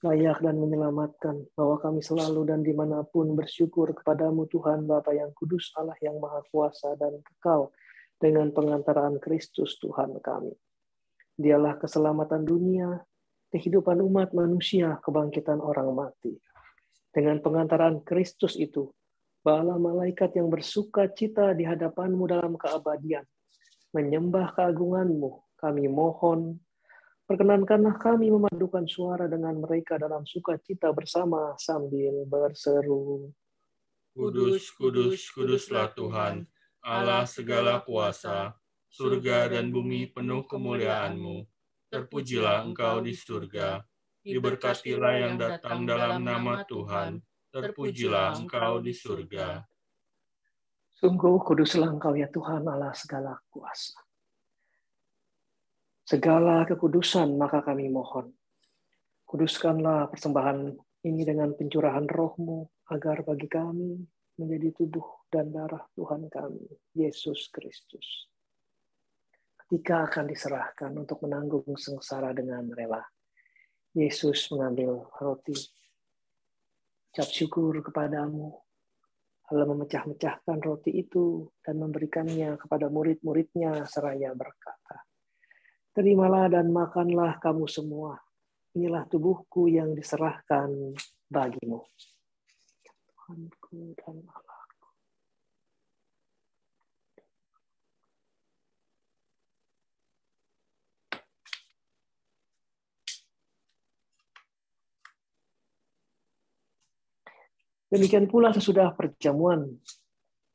layak dan menyelamatkan, bahwa kami selalu dan dimanapun bersyukur kepadamu Tuhan Bapa yang kudus, Allah yang maha kuasa dan kekal, dengan pengantaraan Kristus Tuhan kami. Dialah keselamatan dunia, kehidupan umat manusia, kebangkitan orang mati. Dengan pengantaraan Kristus itu, bala malaikat yang bersuka cita di hadapan-Mu dalam keabadian, menyembah keagungan-Mu, kami mohon, perkenankanlah kami memadukan suara dengan mereka dalam sukacita bersama sambil berseru. Kudus, kudus, kuduslah Tuhan, Allah segala kuasa, surga dan bumi penuh kemuliaan-Mu. Terpujilah Engkau di surga, diberkatilah yang datang dalam nama Tuhan, terpujilah Engkau di surga. Sungguh kuduslah Engkau ya Tuhan Allah segala kuasa. Segala kekudusan maka kami mohon. Kuduskanlah persembahan ini dengan pencurahan roh-Mu, agar bagi kami menjadi tubuh dan darah Tuhan kami, Yesus Kristus. Ketika akan diserahkan untuk menanggung sengsara dengan rela, Yesus mengambil roti, ucap syukur kepadamu, lalu memecah-mecahkan roti itu dan memberikannya kepada murid-muridnya seraya berkata, "Terimalah dan makanlah kamu semua. Inilah tubuhku yang diserahkan bagimu." Tuhanku dan Allahku. Demikian pula sesudah perjamuan,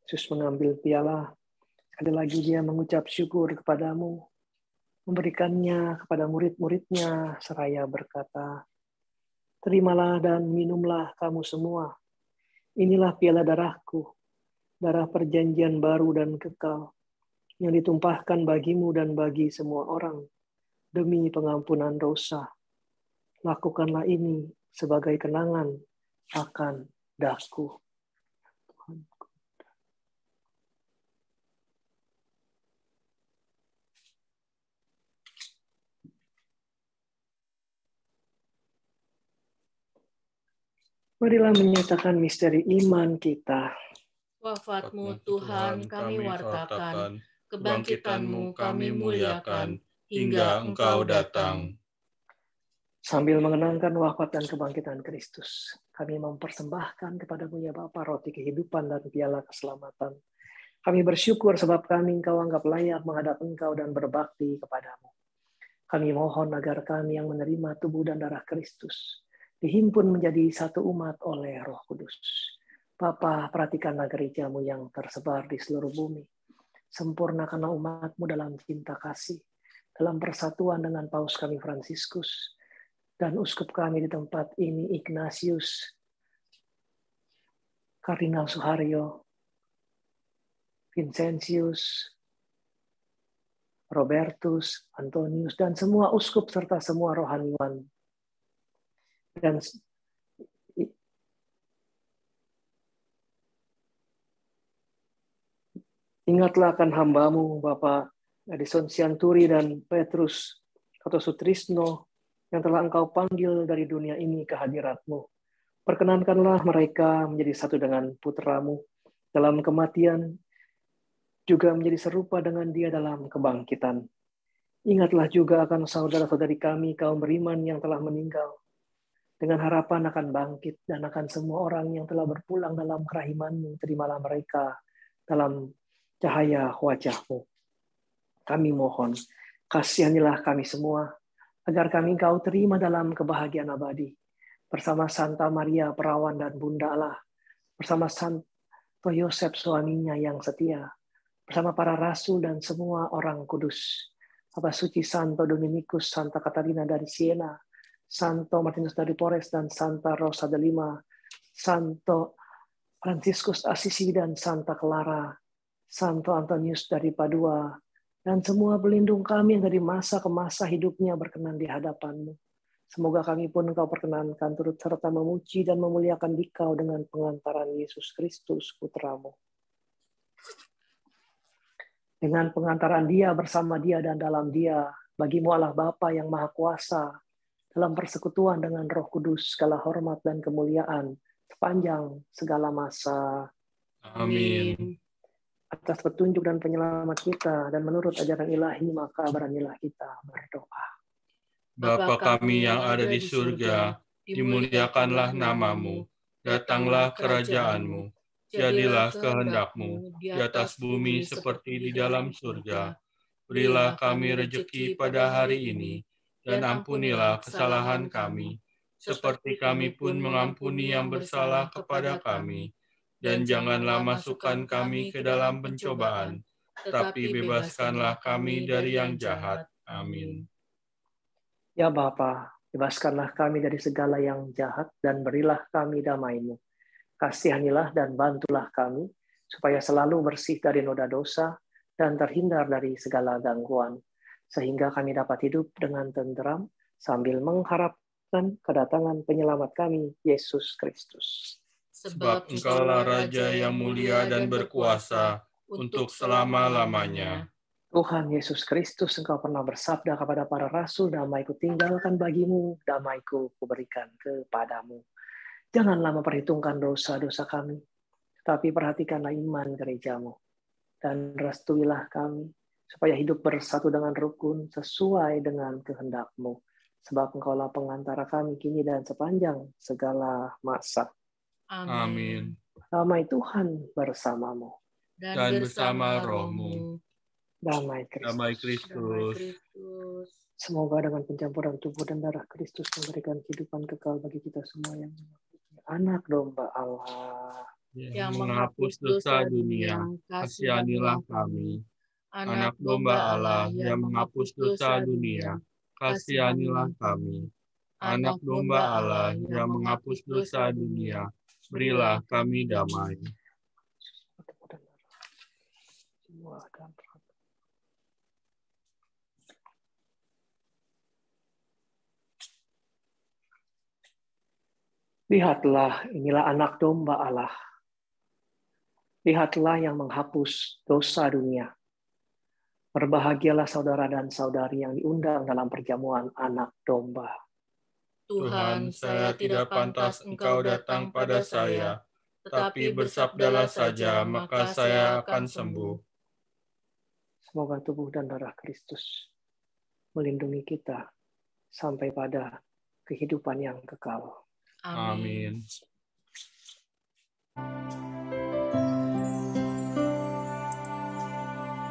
Yesus mengambil piala. Sekali lagi dia mengucap syukur kepadamu, memberikannya kepada murid-muridnya seraya berkata, "Terimalah dan minumlah kamu semua. Inilah piala darahku, darah perjanjian baru dan kekal, yang ditumpahkan bagimu dan bagi semua orang, demi pengampunan dosa. Lakukanlah ini sebagai kenangan akan daku." Marilah menyatakan misteri iman kita. Wafat-Mu Tuhan kami wartakan, kebangkitan-Mu kami muliakan, hingga Engkau datang. Sambil mengenangkan wafat dan kebangkitan Kristus, kami mempersembahkan kepada-Mu ya Bapa roti kehidupan dan piala keselamatan. Kami bersyukur sebab kami Engkau anggap layak menghadap Engkau dan berbakti kepadamu. Kami mohon agar kami yang menerima tubuh dan darah Kristus dihimpun menjadi satu umat oleh Roh Kudus. Bapa, perhatikanlah gereja-Mu yang tersebar di seluruh bumi. Sempurnakanlah umat-Mu dalam cinta kasih, dalam persatuan dengan Paus kami Fransiskus, dan uskup kami di tempat ini Ignatius, Kardinal Suharyo, Vincentius, Robertus, Antonius, dan semua uskup serta semua rohaniwan. Dan ingatlah akan hamba-Mu, Bapak Edison Sianturi dan Petrus atau Sutrisno, yang telah Engkau panggil dari dunia ini ke hadirat-Mu. Perkenankanlah mereka menjadi satu dengan putra-Mu dalam kematian, juga menjadi serupa dengan Dia dalam kebangkitan. Ingatlah juga akan saudara-saudari kami, kaum beriman yang telah meninggal, dengan harapan akan bangkit, dan akan semua orang yang telah berpulang dalam kerahiman-Mu, terimalah mereka dalam cahaya wajah-Mu. Kami mohon, kasihanilah kami semua, agar kami Engkau terima dalam kebahagiaan abadi, bersama Santa Maria Perawan dan Bunda Allah, bersama Santo Yosef suaminya yang setia, bersama para rasul dan semua orang kudus, Bapak Suci Santo Dominikus, Santa Katarina dari Siena, Santo Martinus dari Porres, dan Santa Rosa de Lima, Santo Franciscus Assisi dan Santa Clara, Santo Antonius dari Padua, dan semua pelindung kami yang dari masa ke masa hidupnya berkenan di hadapan-Mu. Semoga kami pun Engkau perkenankan turut serta memuji dan memuliakan Dikau dengan pengantaran Yesus Kristus, Putra-Mu. Dengan pengantaran Dia, bersama Dia, dan dalam Dia, bagi-Mu Allah Bapa yang Maha Kuasa, dalam persekutuan dengan Roh Kudus, segala hormat dan kemuliaan sepanjang segala masa. Amin. Atas petunjuk dan penyelamat kita, dan menurut ajaran ilahi, maka beranilah kita berdoa. Bapa kami yang ada di surga, dimuliakanlah nama-Mu, datanglah kerajaan-Mu, jadilah kehendak-Mu di atas bumi seperti di dalam surga. Berilah kami rejeki pada hari ini, dan ampunilah kesalahan kami, seperti kami pun mengampuni yang bersalah kepada kami. Dan janganlah masukkan kami ke dalam pencobaan, tetapi bebaskanlah kami dari yang jahat. Amin. Ya Bapa, bebaskanlah kami dari segala yang jahat, dan berilah kami damai-Mu. Kasihanilah dan bantulah kami, supaya selalu bersih dari noda dosa dan terhindar dari segala gangguan, sehingga kami dapat hidup dengan tenteram sambil mengharapkan kedatangan penyelamat kami, Yesus Kristus. Sebab Engkaulah Raja yang mulia dan berkuasa untuk selama-lamanya. Tuhan Yesus Kristus, Engkau pernah bersabda kepada para rasul, damai-Ku tinggalkan bagimu, damai-Ku kuberikan kepadamu. Janganlah memperhitungkan dosa-dosa kami, tapi perhatikanlah iman gerejamu. Dan restuilah kami, supaya hidup bersatu dengan rukun, sesuai dengan kehendak-Mu. Sebab Engkaulah pengantara kami kini dan sepanjang segala masa. Amin. Damai Tuhan bersamamu. Dan bersama rohmu. Damai Kristus. Damai Kristus. Semoga dengan pencampuran tubuh dan darah Kristus memberikan kehidupan kekal bagi kita semua yang anak domba Allah. Yang menghapus dosa dunia, kasihanilah kami. Anak domba Allah yang menghapus dosa dunia, kasihanilah kami. Anak domba Allah yang menghapus dosa dunia, berilah kami damai. Lihatlah, inilah anak domba Allah. Lihatlah yang menghapus dosa dunia. Berbahagialah saudara dan saudari yang diundang dalam perjamuan anak domba. Tuhan, saya tidak pantas Engkau datang pada saya, tetapi bersabdalah saja, maka saya akan sembuh. Semoga tubuh dan darah Kristus melindungi kita sampai pada kehidupan yang kekal. Amin.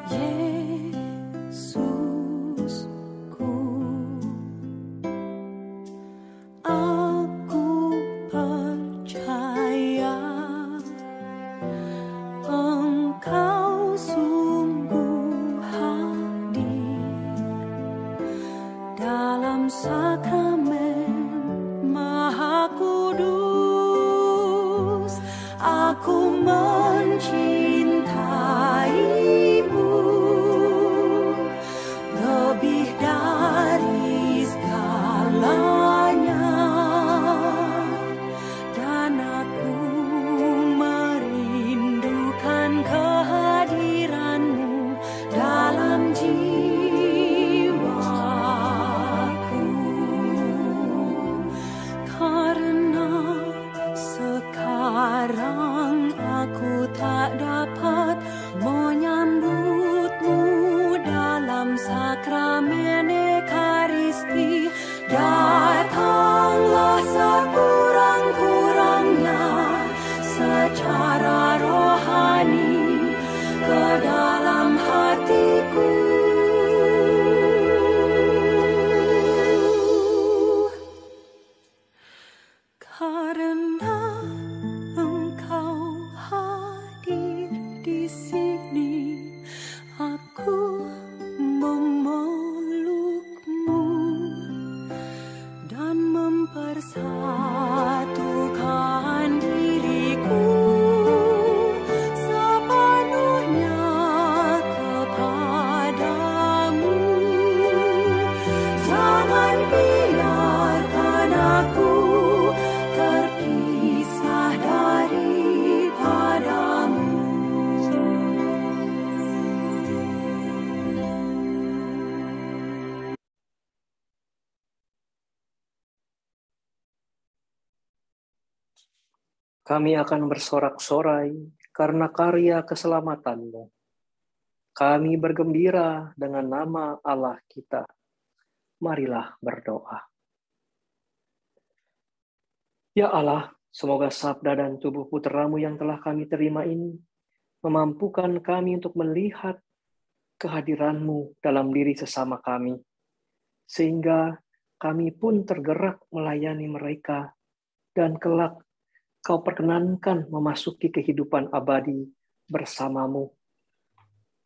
Yesusku, aku percaya Engkau sungguh hadir dalam sakramen Maha Kudus. Aku mencintaimu lebih dari segalanya, dan aku merindukan kehadiranmu dalam jiwaku. Karena sekarang aku tak dapat menyambutmu dalam sakramen Ekaristi. Datanglah sekurang-kurangnya secara rohani ke dalam hatiku. Karena Engkau hadir di sini, aku memelukmu dan mempersatukan diriku sepenuhnya kepadamu. Jangan biarkan aku terpisah daripadamu. Kami akan bersorak-sorai karena karya keselamatan-Mu. Kami bergembira dengan nama Allah kita. Marilah berdoa. Ya Allah, semoga sabda dan tubuh putra-Mu yang telah kami terima ini memampukan kami untuk melihat kehadiran-Mu dalam diri sesama kami, sehingga kami pun tergerak melayani mereka, dan kelak Kau perkenankan memasuki kehidupan abadi bersama-Mu.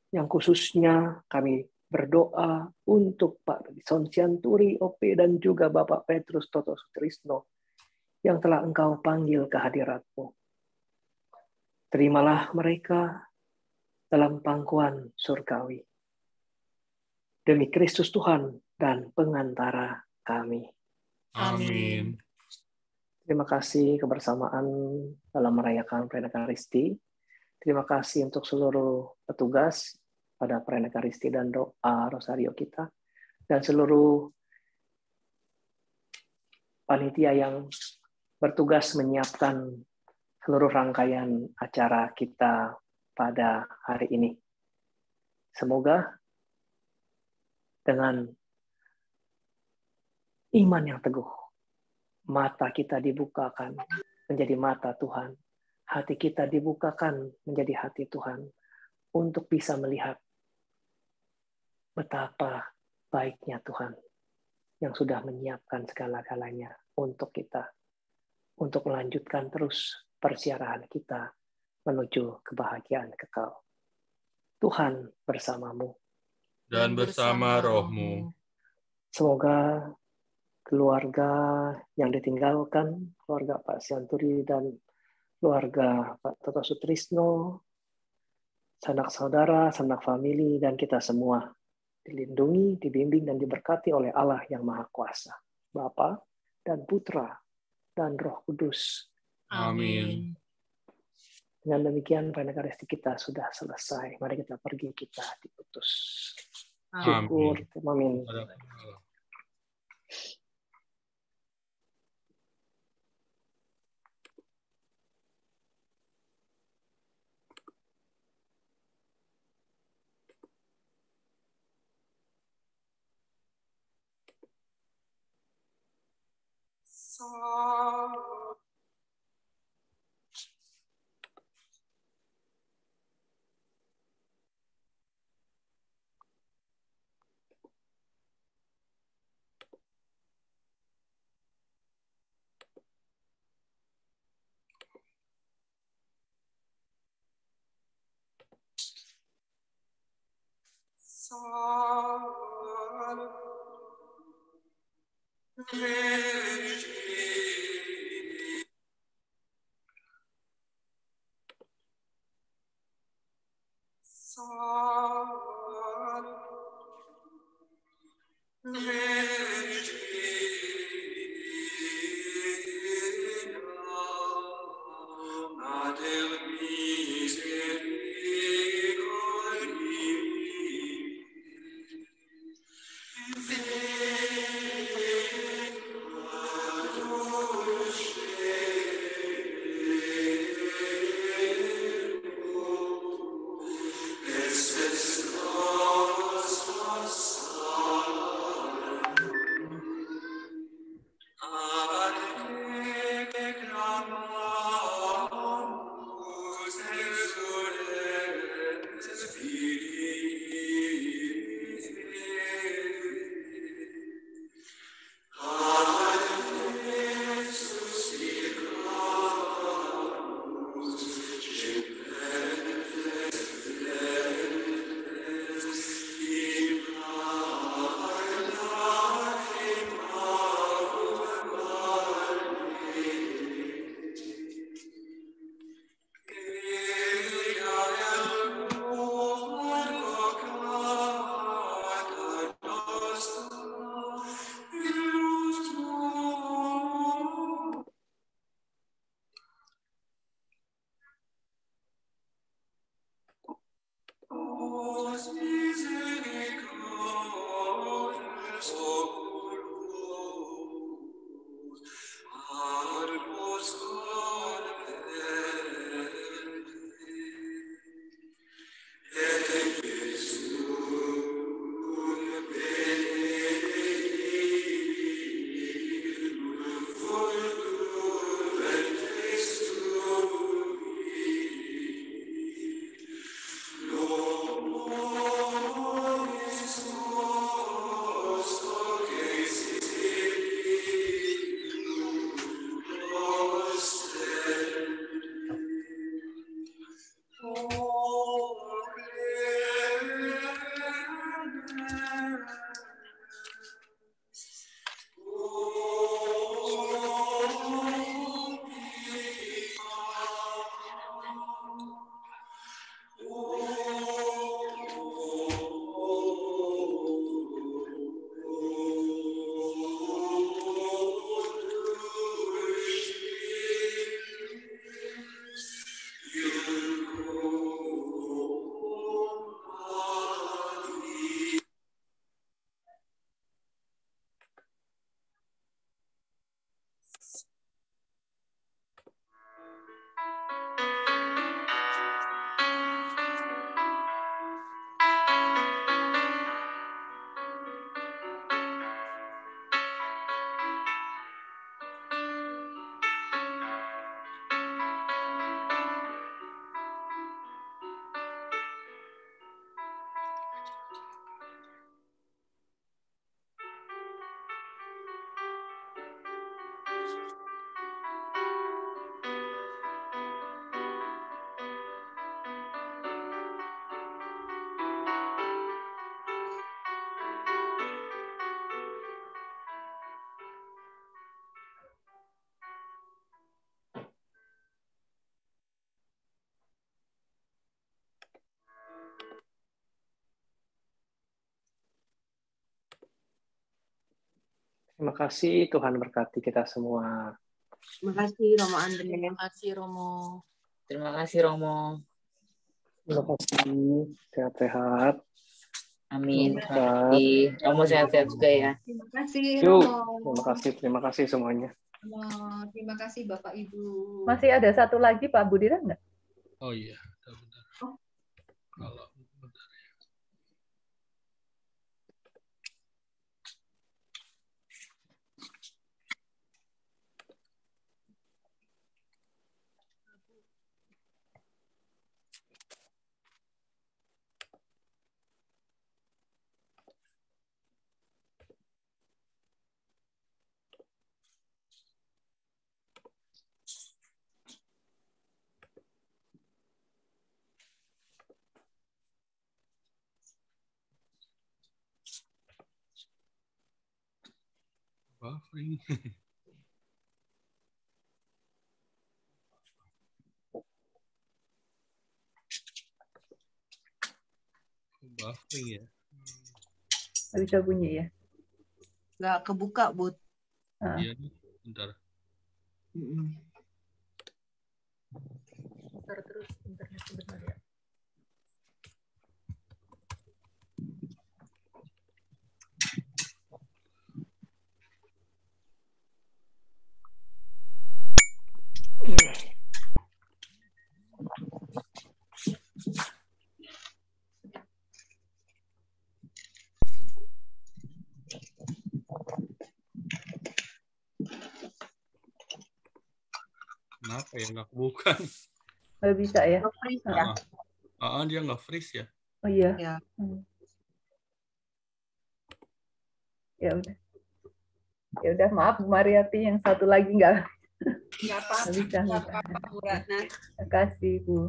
Yang khususnya kami berdoa untuk Pak Sonsianturi OP dan juga Bapak Petrus Toto Sutrisno yang telah Engkau panggil ke hadirat-Mu. Terimalah mereka dalam pangkuan surgawi. Demi Kristus Tuhan dan pengantara kami. Amin. Terima kasih kebersamaan dalam merayakan perayaan Ekaristi. Terima kasih untuk seluruh petugas pada perayaan Ekaristi dan doa Rosario kita. Dan seluruh panitia yang bertugas menyiapkan seluruh rangkaian acara kita pada hari ini. Semoga dengan iman yang teguh, mata kita dibukakan menjadi mata Tuhan, hati kita dibukakan menjadi hati Tuhan, untuk bisa melihat betapa baiknya Tuhan yang sudah menyiapkan segala-galanya untuk kita, untuk melanjutkan terus persiaran kita menuju kebahagiaan kekal. Tuhan bersamamu. Dan bersama rohmu. Semoga keluarga yang ditinggalkan, keluarga Pak Sianturi dan keluarga Pak Toto Sutrisno, sanak saudara, sanak famili, dan kita semua dilindungi, dibimbing, dan diberkati oleh Allah yang Maha Kuasa, Bapa dan Putra dan Roh Kudus. Amin. Dengan demikian perayaan Ekaristi kita sudah selesai. Mari kita pergi, kita diutus. Syukur, amin. Terima kasih, Tuhan berkati kita semua. Terima kasih Romo Andre. Terima kasih Romo. Terima kasih Romo. Terima kasih, sehat-sehat. Amin. Semoga Terima kasih. Romo sehat-sehat juga ya. Terima kasih Yuk, Romo. terima kasih semuanya. Terima kasih Bapak Ibu. Masih ada satu lagi Pak Budira enggak? Oh iya, bentar. Kalau bentar ya. Buffering. Buffering ya. Nggak bisa bunyi ya? Nggak kebuka, Bud. Iya nih, bentar. Bentar terus internet sebentar ya. Kenapa ya nggak kebuka? Nggak bisa ya? Dia nggak freeze ya? Oh iya. Ya. Ya udah. Ya udah, maaf Bu Mariati, yang satu lagi nggak. Nggak apa-apa, nggak apa-apa, Bu Ratna. Terima kasih Bu.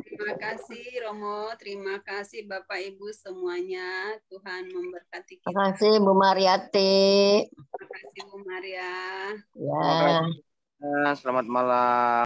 Terima kasih Romo, terima kasih Bapak Ibu semuanya. Tuhan memberkati kita. Terima kasih Bu Mariati. Terima kasih Bu Maria. Ya. Selamat malam.